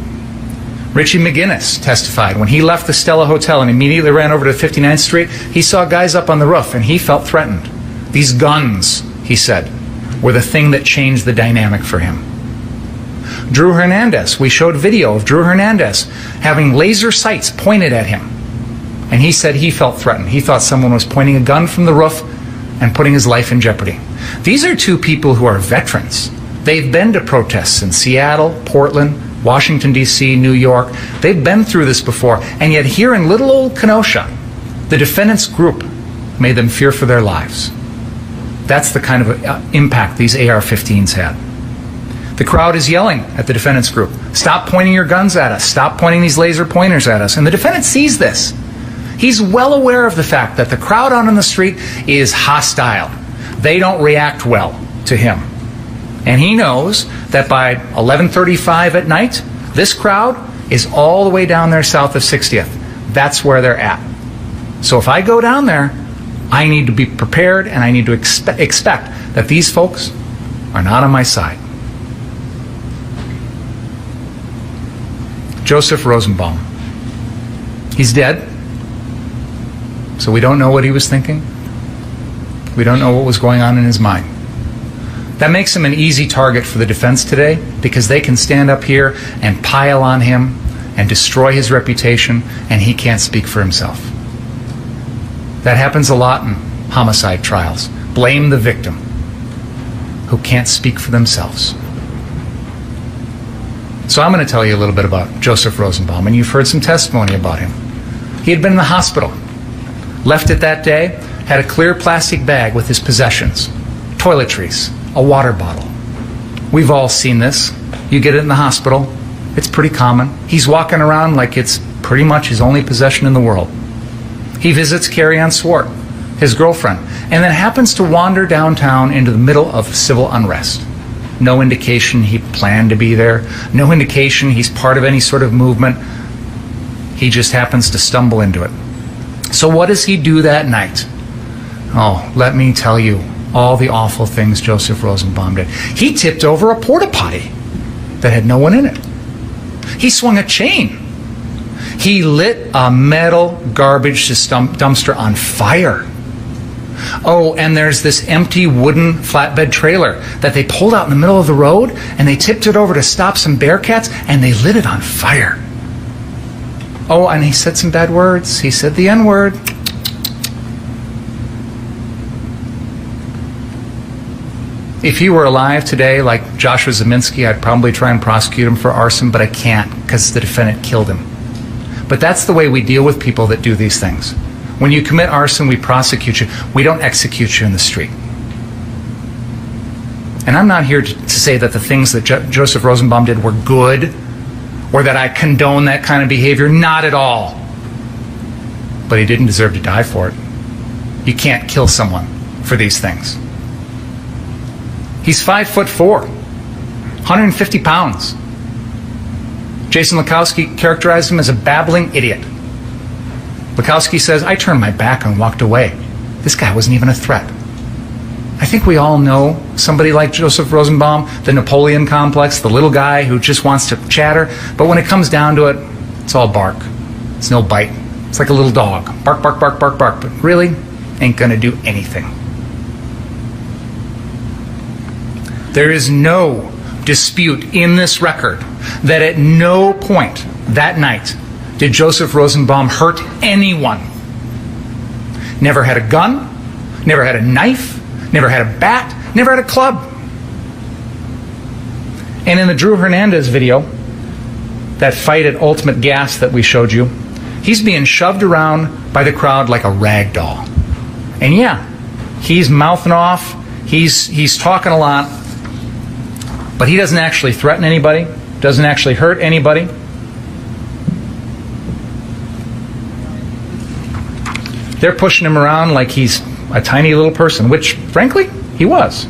Richie McGinnis testified when he left the Stella Hotel and immediately ran over to 59th Street, he saw guys up on the roof and he felt threatened. These guns, he said, were the thing that changed the dynamic for him. Drew Hernandez, we showed video of Drew Hernandez having laser sights pointed at him. And he said he felt threatened. He thought someone was pointing a gun from the roof and putting his life in jeopardy. These are two people who are veterans. They've been to protests in Seattle, Portland, Washington, D.C., New York. They've been through this before. And yet here in little old Kenosha, the defendant's group made them fear for their lives. That's the kind of impact these AR-15s had. The crowd is yelling at the defendant's group, stop pointing your guns at us, stop pointing these laser pointers at us. And the defendant sees this. He's well aware of the fact that the crowd out on the street is hostile. They don't react well to him. And he knows that by 11:35 at night, this crowd is all the way down there south of 60th. That's where they're at. So if I go down there, I need to be prepared and I need to expect that these folks are not on my side. Joseph Rosenbaum. He's dead. So we don't know what he was thinking. We don't know what was going on in his mind. That makes him an easy target for the defense today because they can stand up here and pile on him and destroy his reputation, and he can't speak for himself. That happens a lot in homicide trials. Blame the victim who can't speak for themselves. So I'm going to tell you a little bit about Joseph Rosenbaum, and you've heard some testimony about him. He had been in the hospital left it that day, had a clear plastic bag with his possessions, toiletries, a water bottle. We've all seen this. You get it in the hospital. It's pretty common. He's walking around like it's pretty much his only possession in the world. He visits Carrie Ann Swart, his girlfriend, and then happens to wander downtown into the middle of civil unrest. No indication he planned to be there. No indication he's part of any sort of movement. He just happens to stumble into it. So what does he do that night? Oh, let me tell you all the awful things Joseph Rosenbaum did. He tipped over a porta potty that had no one in it. He swung a chain. He lit a metal garbage dumpster on fire. Oh, and there's this empty wooden flatbed trailer that they pulled out in the middle of the road, and they tipped it over to stop some bearcats, and they lit it on fire. Oh, and he said some bad words. He said the N-word. If he were alive today, like Joshua Zeminski, I'd probably try and prosecute him for arson, but I can't because the defendant killed him. But that's the way we deal with people that do these things. When you commit arson, we prosecute you. We don't execute you in the street. And I'm not here to say that the things that Joseph Rosenbaum did were good or that I condone that kind of behavior. Not at all. But he didn't deserve to die for it. You can't kill someone for these things. He's 5'4", 150 pounds. Jason Lukowski characterized him as a babbling idiot. Lukowski says, I turned my back and walked away. This guy wasn't even a threat. I think we all know somebody like Joseph Rosenbaum, the Napoleon complex, the little guy who just wants to chatter, but when it comes down to it, it's all bark. It's no bite. It's like a little dog. Bark, bark, bark, bark, bark, but really ain't gonna do anything. There is no dispute in this record that at no point that night did Joseph Rosenbaum hurt anyone. Never had a gun, never had a knife, never had a bat, never had a club. And in the Drew Hernandez video, that fight at Ultimate Gas that we showed you, he's being shoved around by the crowd like a rag doll. And yeah, he's mouthing off, he's talking a lot, but he doesn't actually threaten anybody, doesn't actually hurt anybody. They're pushing him around like he's a tiny little person, which, frankly, he was.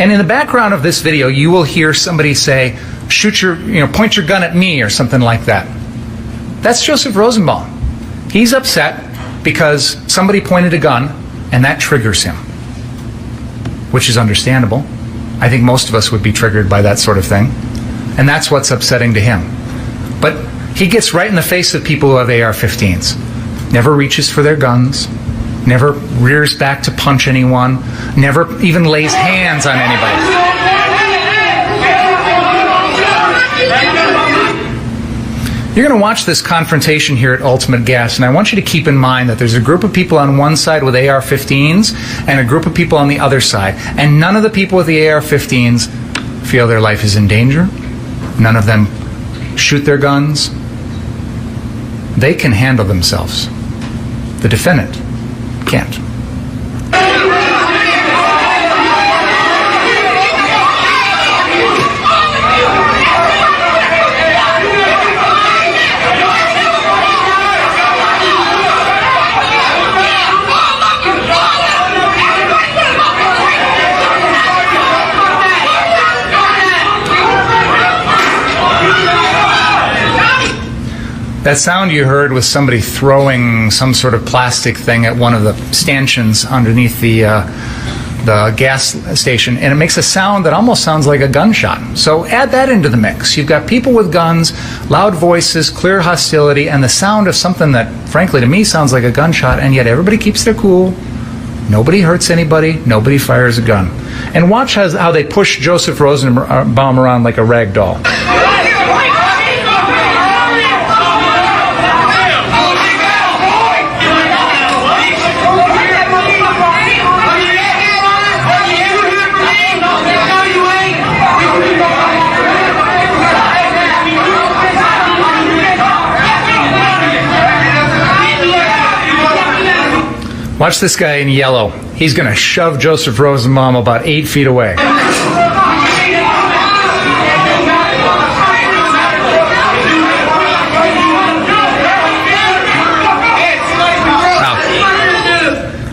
And in the background of this video, you will hear somebody say, point your gun at me, or something like that. That's Joseph Rosenbaum. He's upset because somebody pointed a gun, and that triggers him, which is understandable. I think most of us would be triggered by that sort of thing, and that's what's upsetting to him. But he gets right in the face of people who have AR-15s, never reaches for their guns, never rears back to punch anyone, never even lays hands on anybody. You're going to watch this confrontation here at Ultimate Gas, and I want you to keep in mind that there's a group of people on one side with AR-15s and a group of people on the other side. And none of the people with the AR-15s feel their life is in danger. None of them shoot their guns. They can handle themselves. The defendant can't. That sound you heard was somebody throwing some sort of plastic thing at one of the stanchions underneath the gas station, and it makes a sound that almost sounds like a gunshot. So add that into the mix. You've got people with guns, loud voices, clear hostility, and the sound of something that, frankly, to me sounds like a gunshot, and yet everybody keeps their cool. Nobody hurts anybody. Nobody fires a gun. And watch how they push Joseph Rosenbaum around like a rag doll. Watch this guy in yellow. He's going to shove Joseph Rosenbaum about 8 feet away.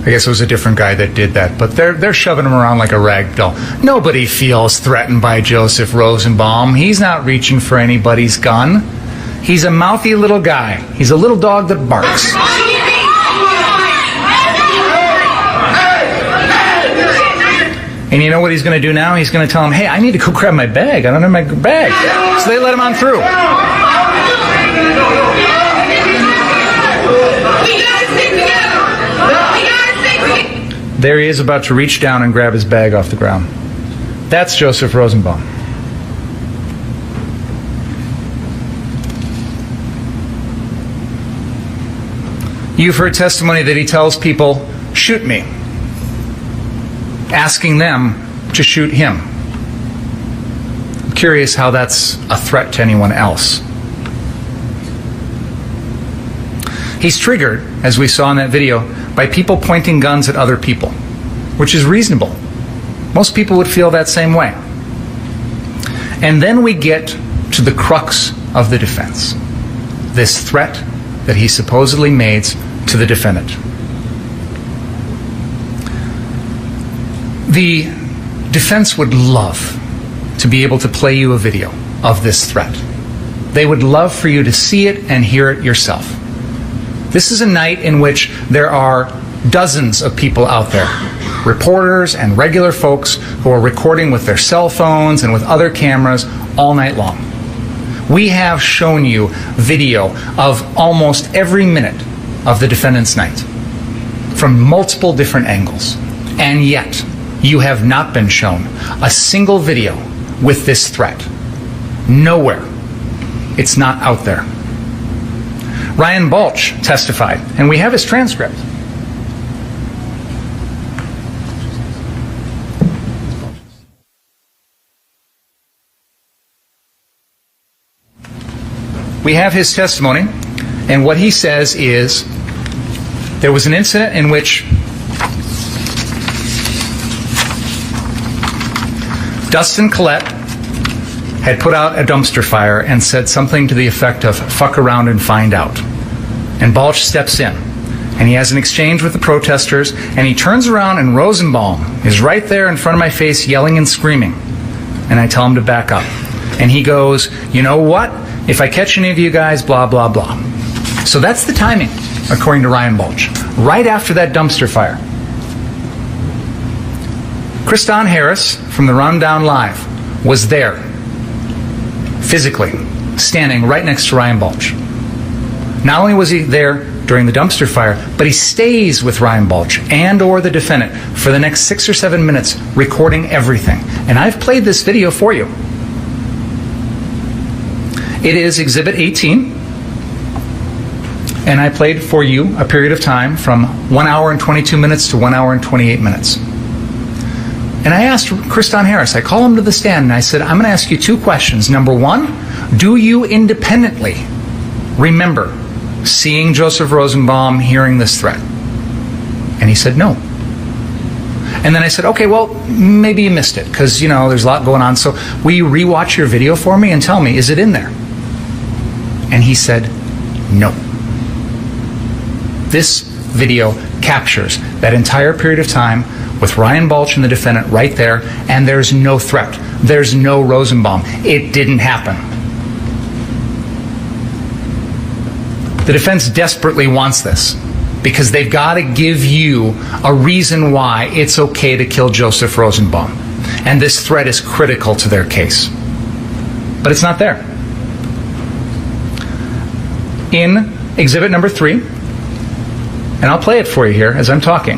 I guess it was a different guy that did that, but they're shoving him around like a rag doll. Nobody feels threatened by Joseph Rosenbaum. He's not reaching for anybody's gun. He's a mouthy little guy. He's a little dog that barks. And you know what he's going to do now? He's going to tell him, hey, I need to go grab my bag. I don't have my bag. So they let him on through. There he is about to reach down and grab his bag off the ground. That's Joseph Rosenbaum. You've heard testimony that he tells people, shoot me, asking them to shoot him. I'm curious how that's a threat to anyone else. He's triggered, as we saw in that video, by people pointing guns at other people, which is reasonable. Most people would feel that same way. And then we get to the crux of the defense, this threat that he supposedly made to the defendant. The defense would love to be able to play you a video of this threat. They would love for you to see it and hear it yourself. This is a night in which there are dozens of people out there, reporters and regular folks who are recording with their cell phones and with other cameras all night long. We have shown you video of almost every minute of the defendant's night from multiple different angles. And yet, you have not been shown a single video with this threat. Nowhere. It's not out there. Ryan Balch testified, and we have his transcript. We have his testimony, and what he says is there was an incident in which Dustin Collette had put out a dumpster fire and said something to the effect of, fuck around and find out. And Balch steps in, and he has an exchange with the protesters, and he turns around, and Rosenbaum is right there in front of my face yelling and screaming. And I tell him to back up. And he goes, you know what? If I catch any of you guys, blah, blah, blah. So that's the timing, according to Ryan Balch. Right after that dumpster fire. Kriston Harris from the Rundown Live was there, physically, standing right next to Ryan Balch. Not only was he there during the dumpster fire, but he stays with Ryan Balch and or the defendant for the next 6 or 7 minutes recording everything. And I've played this video for you. It is Exhibit 18. And I played for you a period of time from 1 hour and 22 minutes to 1 hour and 28 minutes. And I asked Kriston Harris, I call him to the stand, and I said, I'm going to ask you 2 questions. Number 1, do you independently remember seeing Joseph Rosenbaum, hearing this threat? And he said no. And then I said, okay, well, maybe you missed it, because, you know, there's a lot going on. So will you rewatch your video for me and tell me, is it in there? And he said, no. This video captures that entire period of time with Ryan Balch and the defendant right there, and there's no threat. There's no Rosenbaum. It didn't happen. The defense desperately wants this because they've got to give you a reason why it's okay to kill Joseph Rosenbaum. And this threat is critical to their case. But it's not there. In exhibit number 3, and I'll play it for you here as I'm talking,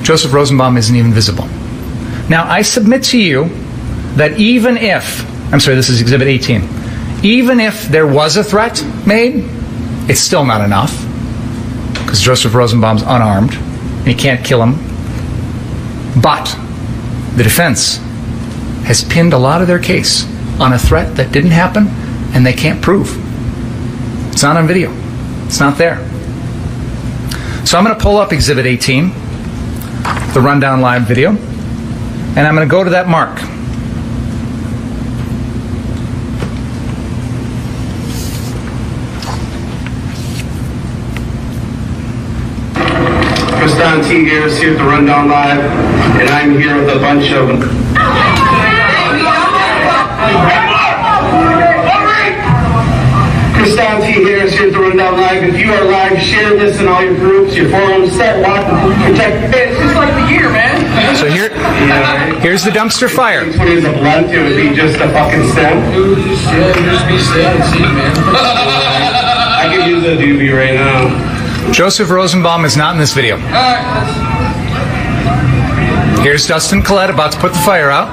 Joseph Rosenbaum isn't even visible. Now, I submit to you that even if, I'm sorry, this is Exhibit 18, even if there was a threat made, it's still not enough, because Joseph Rosenbaum's unarmed, and you can't kill him. But the defense has pinned a lot of their case on a threat that didn't happen, and they can't prove. It's not on video. It's not there. So I'm going to pull up Exhibit 18, the Rundown Live video, and I'm going to go to that mark. Kristan T. Harris here at the Rundown Live, and I'm here with a bunch of... Kristan T. Harris here at the Rundown Live. If you are live, share this in all your groups, your forums, set watch, protect... It's just like the year, man. So here's the dumpster fire. When it was a blunt, it would be just a fucking stem. Just be sad and see, man. I could use a doobie right now. Joseph Rosenbaum is not in this video. Here's Dustin Collette about to put the fire out.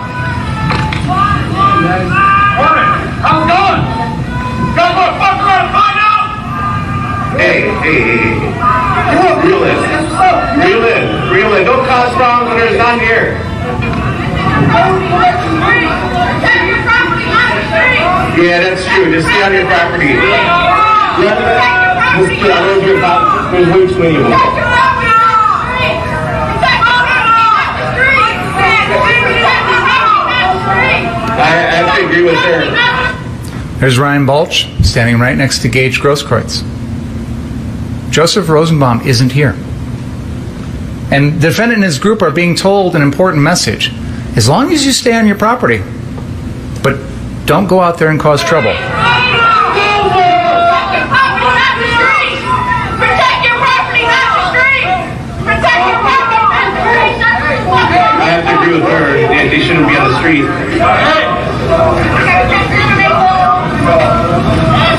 How's it going? You guys want to fuck around and find out? Hey. Reel in. Don't cause problems when there's none here. Yeah, that's true. Just stay on your property. There's way too many of them. I have to agree with her. There's Ryan Balch standing right next to Gage Grosskreutz. Joseph Rosenbaum isn't here. And the defendant and his group are being told an important message. As long as you stay on your property, but don't go out there and cause trouble. I have to agree with her. They shouldn't be on the street.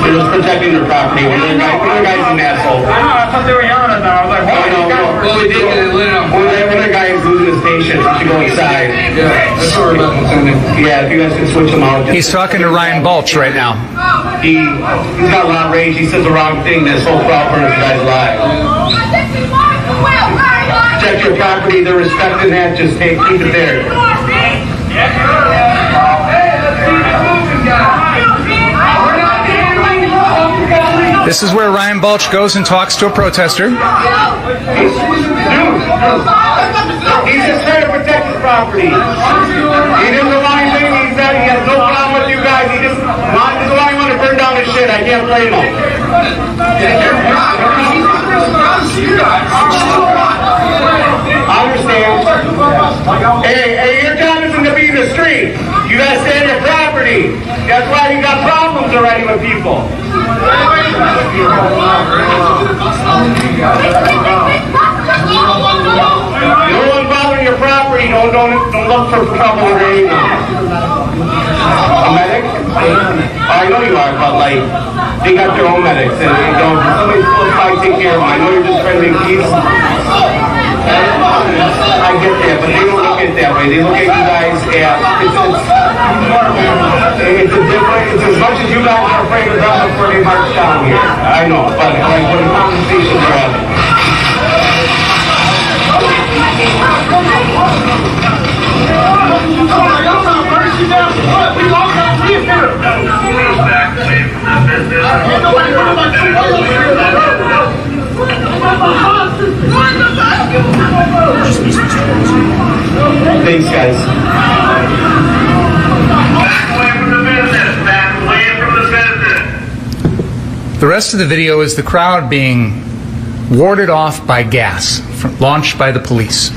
They're just protecting their property. One of the guy's an asshole. I know, I thought they were yelling at me. I was like, what? Well, we did get it lit up. One of the guys losing his patience. We should go inside. Yeah, that's what we're about to send in. Yeah, if you guys can switch them out. He's talking to Ryan Balch right now. He's got a lot of rage. He says the wrong thing. This whole crowd burns the guy's alive. Protect your property. They're respecting that. Just keep it there. This is where Ryan Balch goes and talks to a protester. He's just trying to protect his property. He didn't do anything. He said he has no problem with you guys. He just doesn't want to burn down his shit. I can't blame him. I understand. Hey, your job isn't to be in the street. You gotta stay on your property. That's why you got problems already with people. No one bothering your property. Don't look for trouble or anything. A medic? I know you are, but like they got their own medics, and if somebody's close by, take care of them. I know you're just trying to make peace. I get that, but they don't look at it that way. They look at you guys as it's a different. It's as much as you guys are afraid of them before they march down here. I know, but like when the conversations are having. Thanks, guys. Back away from the business. Back away from the business. The rest of the video is the crowd being warded off by gas launched by the police.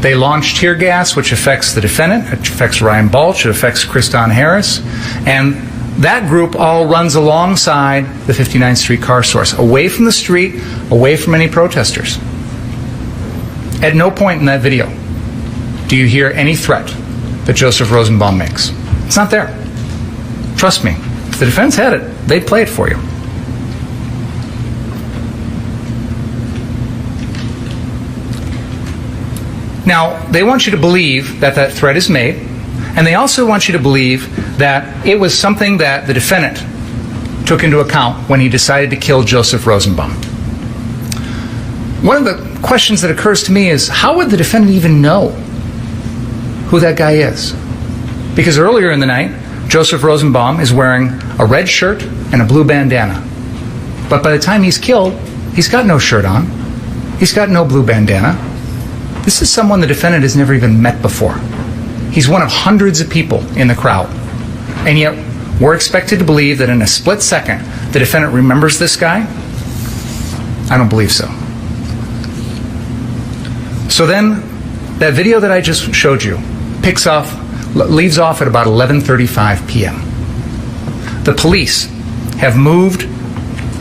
They launch tear gas, which affects the defendant, it affects Ryan Balch, it affects Kristan Harris, and that group all runs alongside the 59th Street car source, away from the street, away from any protesters. At no point in that video do you hear any threat that Joseph Rosenbaum makes. It's not there. Trust me. If the defense had it, they'd play it for you. Now, they want you to believe that that threat is made, and they also want you to believe that it was something that the defendant took into account when he decided to kill Joseph Rosenbaum. One of the questions that occurs to me is, how would the defendant even know who that guy is? Because earlier in the night, Joseph Rosenbaum is wearing a red shirt and a blue bandana. But by the time he's killed, he's got no shirt on. He's got no blue bandana. This is someone the defendant has never even met before. He's one of hundreds of people in the crowd. And yet, we're expected to believe that in a split second, the defendant remembers this guy? I don't believe so. So then, that video that I just showed you leaves off at about 11:35 p.m. The police have moved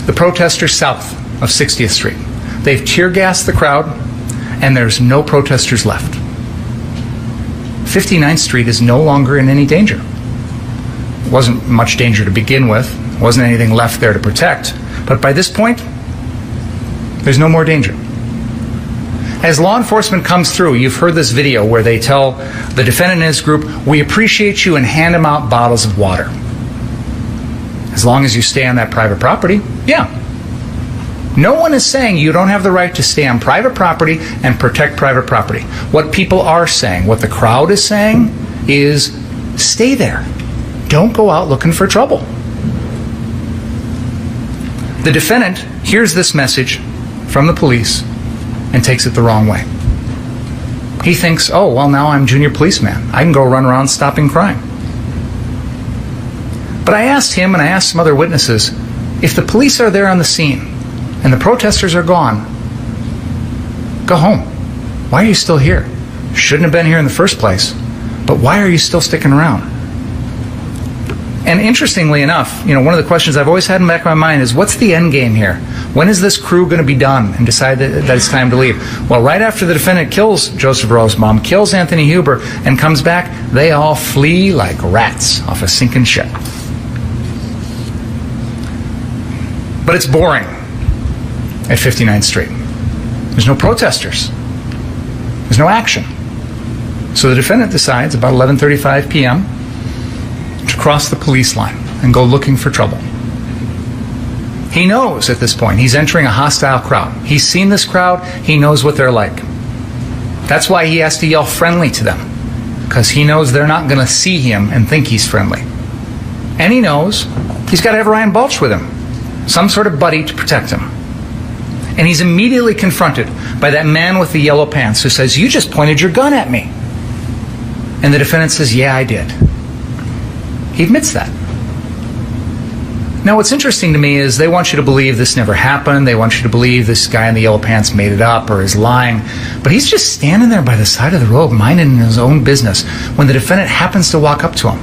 the protesters south of 60th Street. They've tear gassed the crowd, and there's no protesters left. 59th Street is no longer in any danger. It wasn't much danger to begin with. There wasn't anything left there to protect. But by this point, there's no more danger. As law enforcement comes through, you've heard this video where they tell the defendant and his group, "We appreciate you," and hand him out bottles of water. As long as you stay on that private property, yeah. No one is saying you don't have the right to stay on private property and protect private property. What people are saying, what the crowd is saying, is stay there. Don't go out looking for trouble. The defendant hears this message from the police and takes it the wrong way. He thinks, oh, well, now I'm junior policeman. I can go run around stopping crime. But I asked him and I asked some other witnesses, if the police are there on the scene and the protesters are gone, go home. Why are you still here? Shouldn't have been here in the first place. But why are you still sticking around? And interestingly enough, one of the questions I've always had in the back of my mind is, what's the end game here? When is this crew going to be done and decide that it's time to leave? Well, right after the defendant kills Joseph Rosenbaum, kills Anthony Huber, and comes back, they all flee like rats off a sinking ship. But it's boring at 59th Street. There's no protesters. There's no action. So the defendant decides about 11:35 p.m. to cross the police line and go looking for trouble. He knows at this point he's entering a hostile crowd. He's seen this crowd. He knows what they're like. That's why he has to yell friendly to them, because he knows they're not going to see him and think he's friendly. And he knows he's got to have Ryan Balch with him, some sort of buddy to protect him. And he's immediately confronted by that man with the yellow pants who says, "You just pointed your gun at me." And the defendant says, "Yeah, I did." He admits that. Now, what's interesting to me is they want you to believe this never happened. They want you to believe this guy in the yellow pants made it up or is lying. But he's just standing there by the side of the road, minding his own business, when the defendant happens to walk up to him.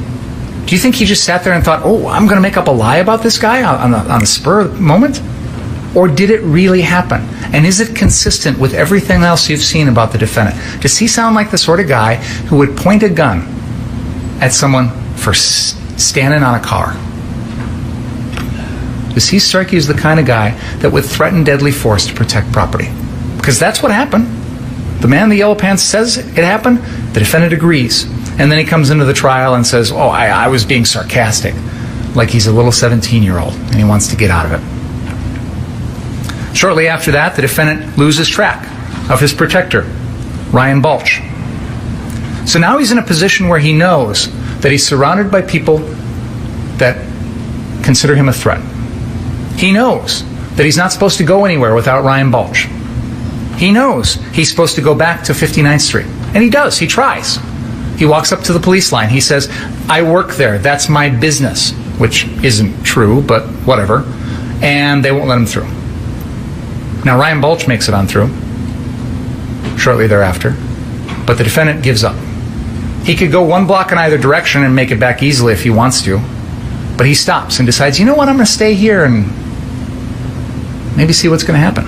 Do you think he just sat there and thought, oh, I'm going to make up a lie about this guy on the spur of the moment? Or did it really happen? And is it consistent with everything else you've seen about the defendant? Does he sound like the sort of guy who would point a gun at someone for standing on a car? Does he strike you as the kind of guy that would threaten deadly force to protect property? Because that's what happened. The man in the yellow pants says it happened. The defendant agrees. And then he comes into the trial and says, oh, I was being sarcastic. Like he's a little 17-year-old and he wants to get out of it. Shortly after that, the defendant loses track of his protector, Ryan Balch. So now he's in a position where he knows that he's surrounded by people that consider him a threat. He knows that he's not supposed to go anywhere without Ryan Balch. He knows he's supposed to go back to 59th Street. And he does. He tries. He walks up to the police line. He says, I work there. That's my business. Which isn't true, but whatever. And they won't let him through. Now, Ryan Balch makes it on through shortly thereafter. But the defendant gives up. He could go one block in either direction and make it back easily if he wants to. But he stops and decides, you know what, I'm going to stay here and maybe see what's going to happen.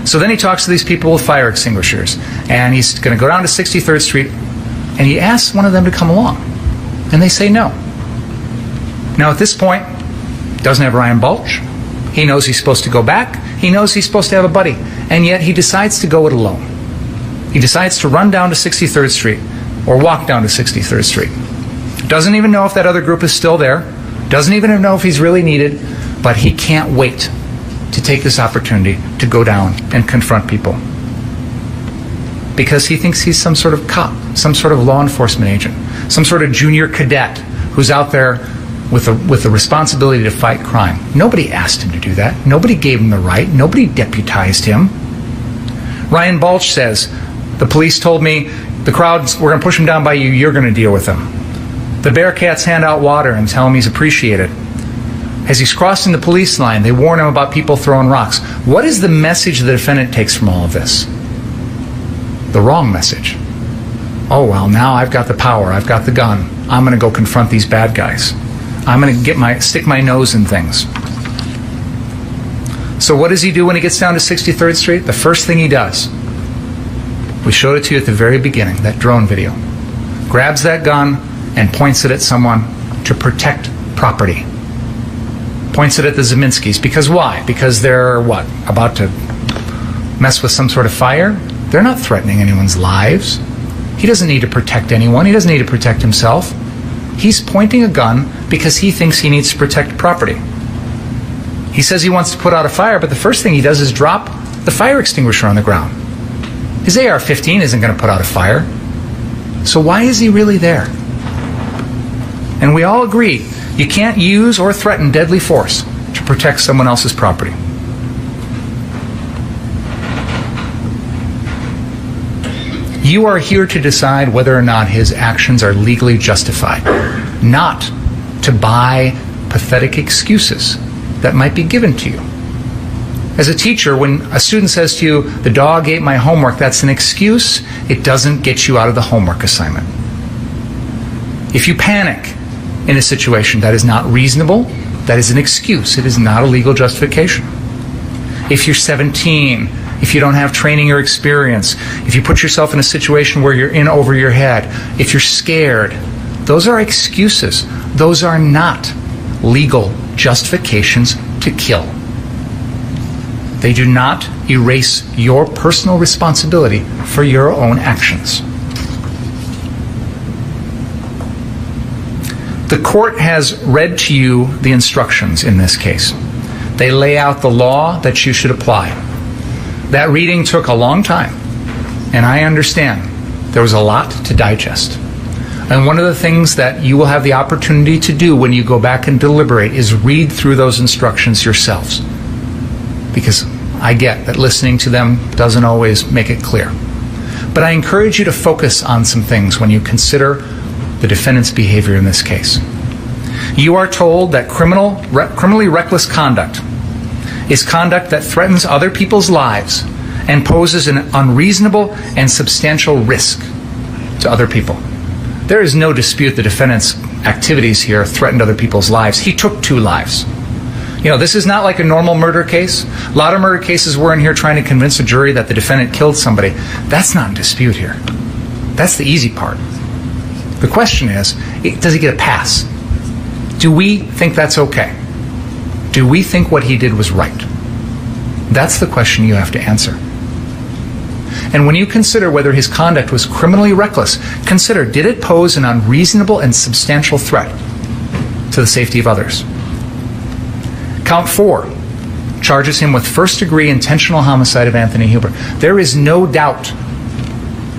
So then he talks to these people with fire extinguishers. And he's going to go down to 63rd Street. And he asks one of them to come along. And they say no. Now at this point, doesn't have Ryan Balch. He knows he's supposed to go back. He knows he's supposed to have a buddy. And yet he decides to go it alone. He decides to run down to 63rd Street or walk down to 63rd Street. Doesn't even know if that other group is still there. Doesn't even know if he's really needed. But he can't wait to take this opportunity to go down and confront people. Because he thinks he's some sort of cop, some sort of law enforcement agent, some sort of junior cadet who's out there with the responsibility to fight crime. Nobody asked him to do that. Nobody gave him the right. Nobody deputized him. Ryan Balch says, the police told me, the crowds, we're going to push them down by you, you're going to deal with them. The Bearcats hand out water and tell him he's appreciated. As he's crossing the police line, they warn him about people throwing rocks. What is the message the defendant takes from all of this? The wrong message. Oh, well, now I've got the power, I've got the gun. I'm going to go confront these bad guys. I'm going to stick my nose in things. So what does he do when he gets down to 63rd Street? The first thing he does, we showed it to you at the very beginning, that drone video, grabs that gun and points it at someone to protect property. Points it at the Zeminskis. Because why? Because they're, what, about to mess with some sort of fire? They're not threatening anyone's lives. He doesn't need to protect anyone. He doesn't need to protect himself. He's pointing a gun because he thinks he needs to protect property. He says he wants to put out a fire, but the first thing he does is drop the fire extinguisher on the ground. His AR-15 isn't going to put out a fire. So why is he really there? And we all agree, you can't use or threaten deadly force to protect someone else's property. You are here to decide whether or not his actions are legally justified, not to buy pathetic excuses that might be given to you. As a teacher, when a student says to you, the dog ate my homework, that's an excuse. It doesn't get you out of the homework assignment. If you panic in a situation that is not reasonable, that is an excuse. It is not a legal justification. If you're 17, if you don't have training or experience, if you put yourself in a situation where you're in over your head, if you're scared, those are excuses. Those are not legal justifications to kill. They do not erase your personal responsibility for your own actions. The court has read to you the instructions in this case. They lay out the law that you should apply. That reading took a long time, and I understand there was a lot to digest. And one of the things that you will have the opportunity to do when you go back and deliberate is read through those instructions yourselves. Because I get that listening to them doesn't always make it clear. But I encourage you to focus on some things when you consider the defendant's behavior in this case. You are told that criminally reckless conduct is conduct that threatens other people's lives and poses an unreasonable and substantial risk to other people. There is no dispute the defendant's activities here threatened other people's lives. He took 2 lives. You know, this is not like a normal murder case. A lot of murder cases we're in here trying to convince a jury that the defendant killed somebody. That's not in dispute here. That's the easy part. The question is, does he get a pass? Do we think that's okay? Do we think what he did was right? That's the question you have to answer. And when you consider whether his conduct was criminally reckless, consider, did it pose an unreasonable and substantial threat to the safety of others? Count 4 charges him with first-degree intentional homicide of Anthony Huber. There is no doubt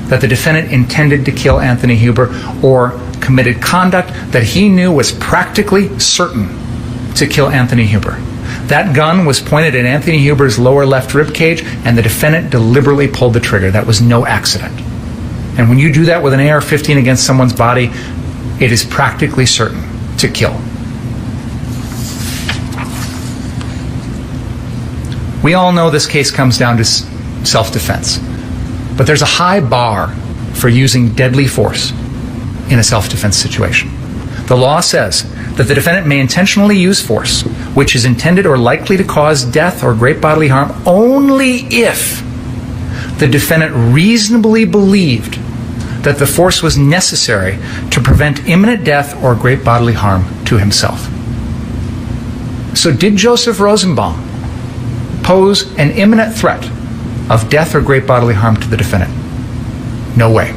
that the defendant intended to kill Anthony Huber or committed conduct that he knew was practically certain to kill Anthony Huber. That gun was pointed at Anthony Huber's lower left rib cage, and the defendant deliberately pulled the trigger. That was no accident. And when you do that with an AR-15 against someone's body, it is practically certain to kill. We all know this case comes down to self-defense. But there's a high bar for using deadly force in a self-defense situation. The law says that the defendant may intentionally use force which is intended or likely to cause death or great bodily harm only if the defendant reasonably believed that the force was necessary to prevent imminent death or great bodily harm to himself. So did Joseph Rosenbaum pose an imminent threat of death or great bodily harm to the defendant? No way.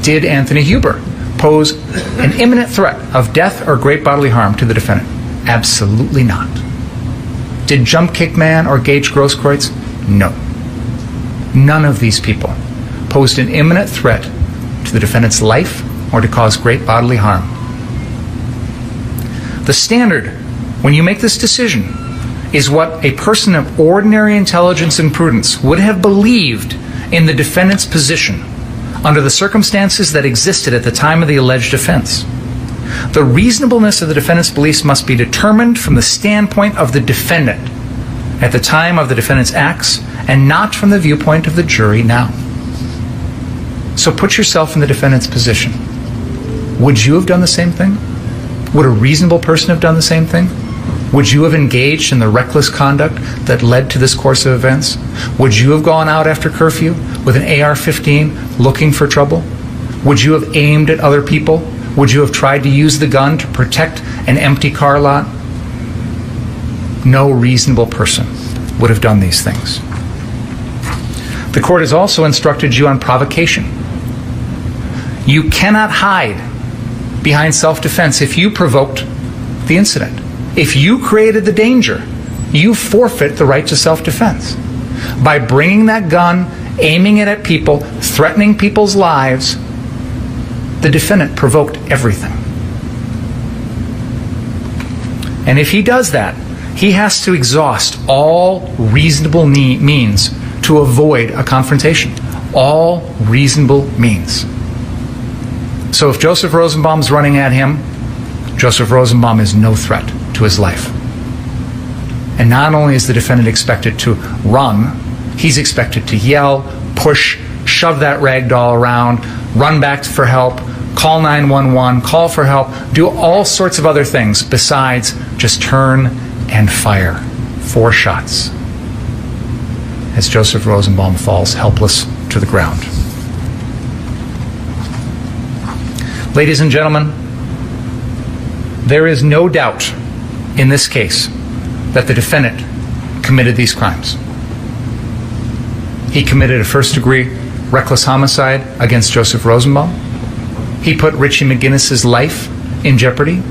Did Anthony Huber pose an imminent threat of death or great bodily harm to the defendant? Absolutely not. Did Jump Kick Man or Gage Grosskreutz? No. None of these people posed an imminent threat to the defendant's life or to cause great bodily harm. The standard, when you make this decision, is what a person of ordinary intelligence and prudence would have believed in the defendant's position under the circumstances that existed at the time of the alleged offense. The reasonableness of the defendant's beliefs must be determined from the standpoint of the defendant at the time of the defendant's acts and not from the viewpoint of the jury now. So put yourself in the defendant's position. Would you have done the same thing? Would a reasonable person have done the same thing? Would you have engaged in the reckless conduct that led to this course of events? Would you have gone out after curfew with an AR-15 looking for trouble? Would you have aimed at other people? Would you have tried to use the gun to protect an empty car lot? No reasonable person would have done these things. The court has also instructed you on provocation. You cannot hide behind self-defense if you provoked the incident. If you created the danger, you forfeit the right to self-defense. By bringing that gun, aiming it at people, threatening people's lives, the defendant provoked everything. And if he does that, he has to exhaust all reasonable means to avoid a confrontation. All reasonable means. So if Joseph Rosenbaum's running at him, Joseph Rosenbaum is no threat to his life. And not only is the defendant expected to run, he's expected to yell, push, shove that rag doll around, run back for help, call 911, call for help, do all sorts of other things besides just turn and fire 4 shots as Joseph Rosenbaum falls helpless to the ground. Ladies and gentlemen, there is no doubt in this case that the defendant committed these crimes. He committed a first-degree reckless homicide against Joseph Rosenbaum. He put Richie McGinnis's life in jeopardy.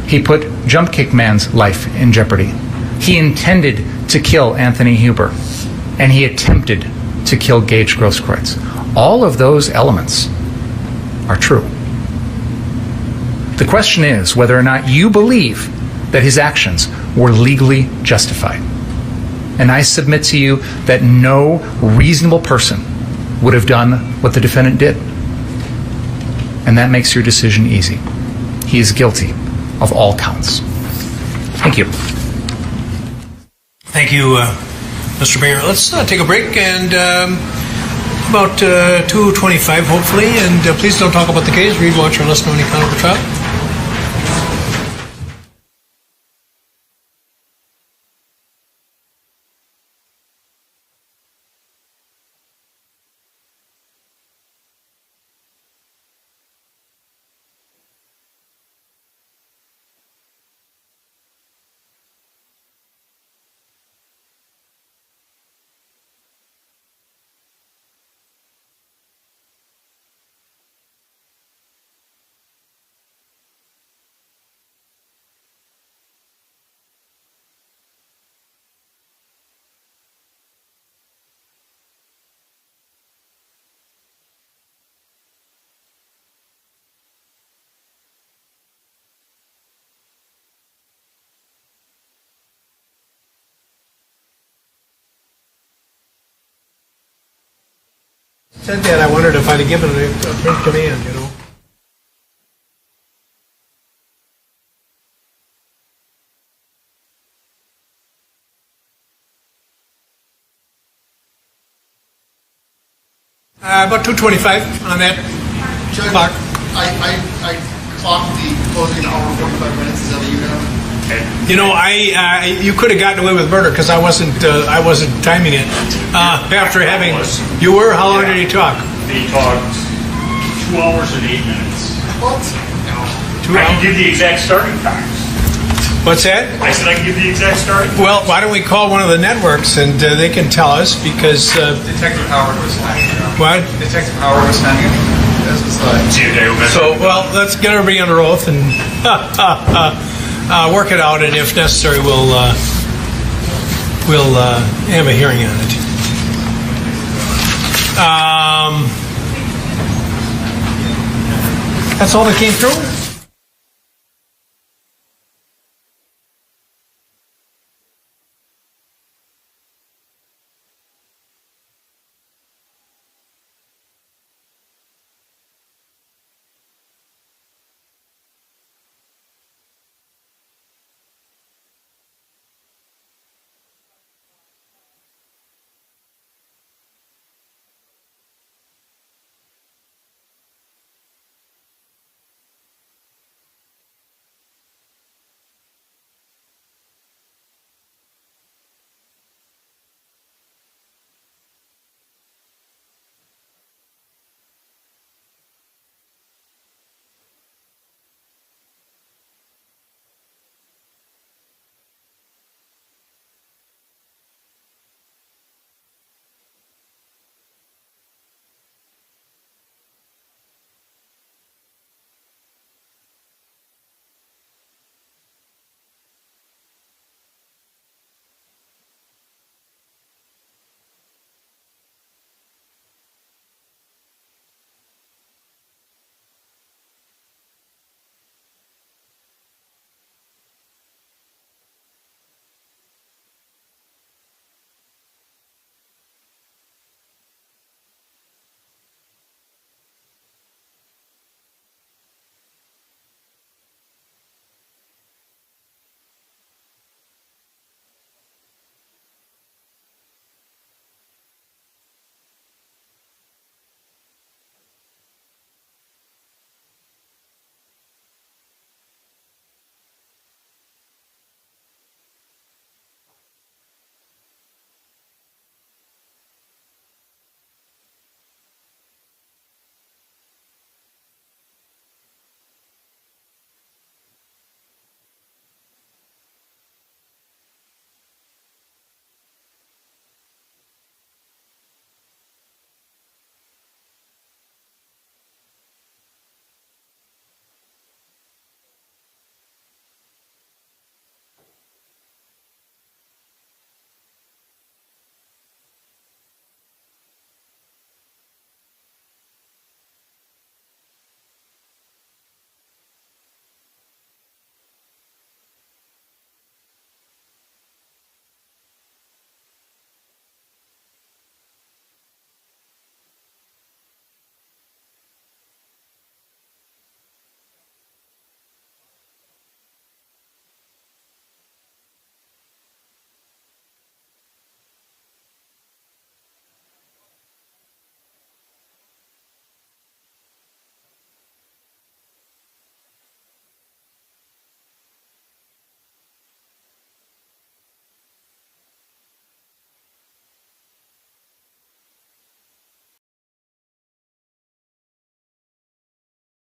He put Jump Kick Man's life in jeopardy. He intended to kill Anthony Huber, and he attempted to kill Gage Grosskreutz. All of those elements are true. The question is whether or not you believe that his actions were legally justified. And I submit to you that no reasonable person would have done what the defendant did. And that makes your decision easy. He is guilty of all counts. Thank you. Thank you, Mr. Mayor. Let's take a break and about 2:25, hopefully. And please don't talk about the case. Read, watch, or listen to any kind of the trial. Said that, I wondered if I'd have given it a print command, you know. About 2:25 on that Judge, clock. I clocked the closing hour 45 minutes. Is that what you have? You know, you could have gotten away with murder because I wasn't timing it. After having, you were. How long did he talk? He talked 2 hours and 8 minutes. What? 2 I can hours. give the exact starting times. What's that? I said I can give the exact starting times. Well, why don't we call one of the networks and they can tell us because. Detective Howard was standing. What? Detective Howard was standing. This was See if they will So, well, let's get everybody under oath and work it out, and if necessary, we'll have a hearing on it. That's all that came through?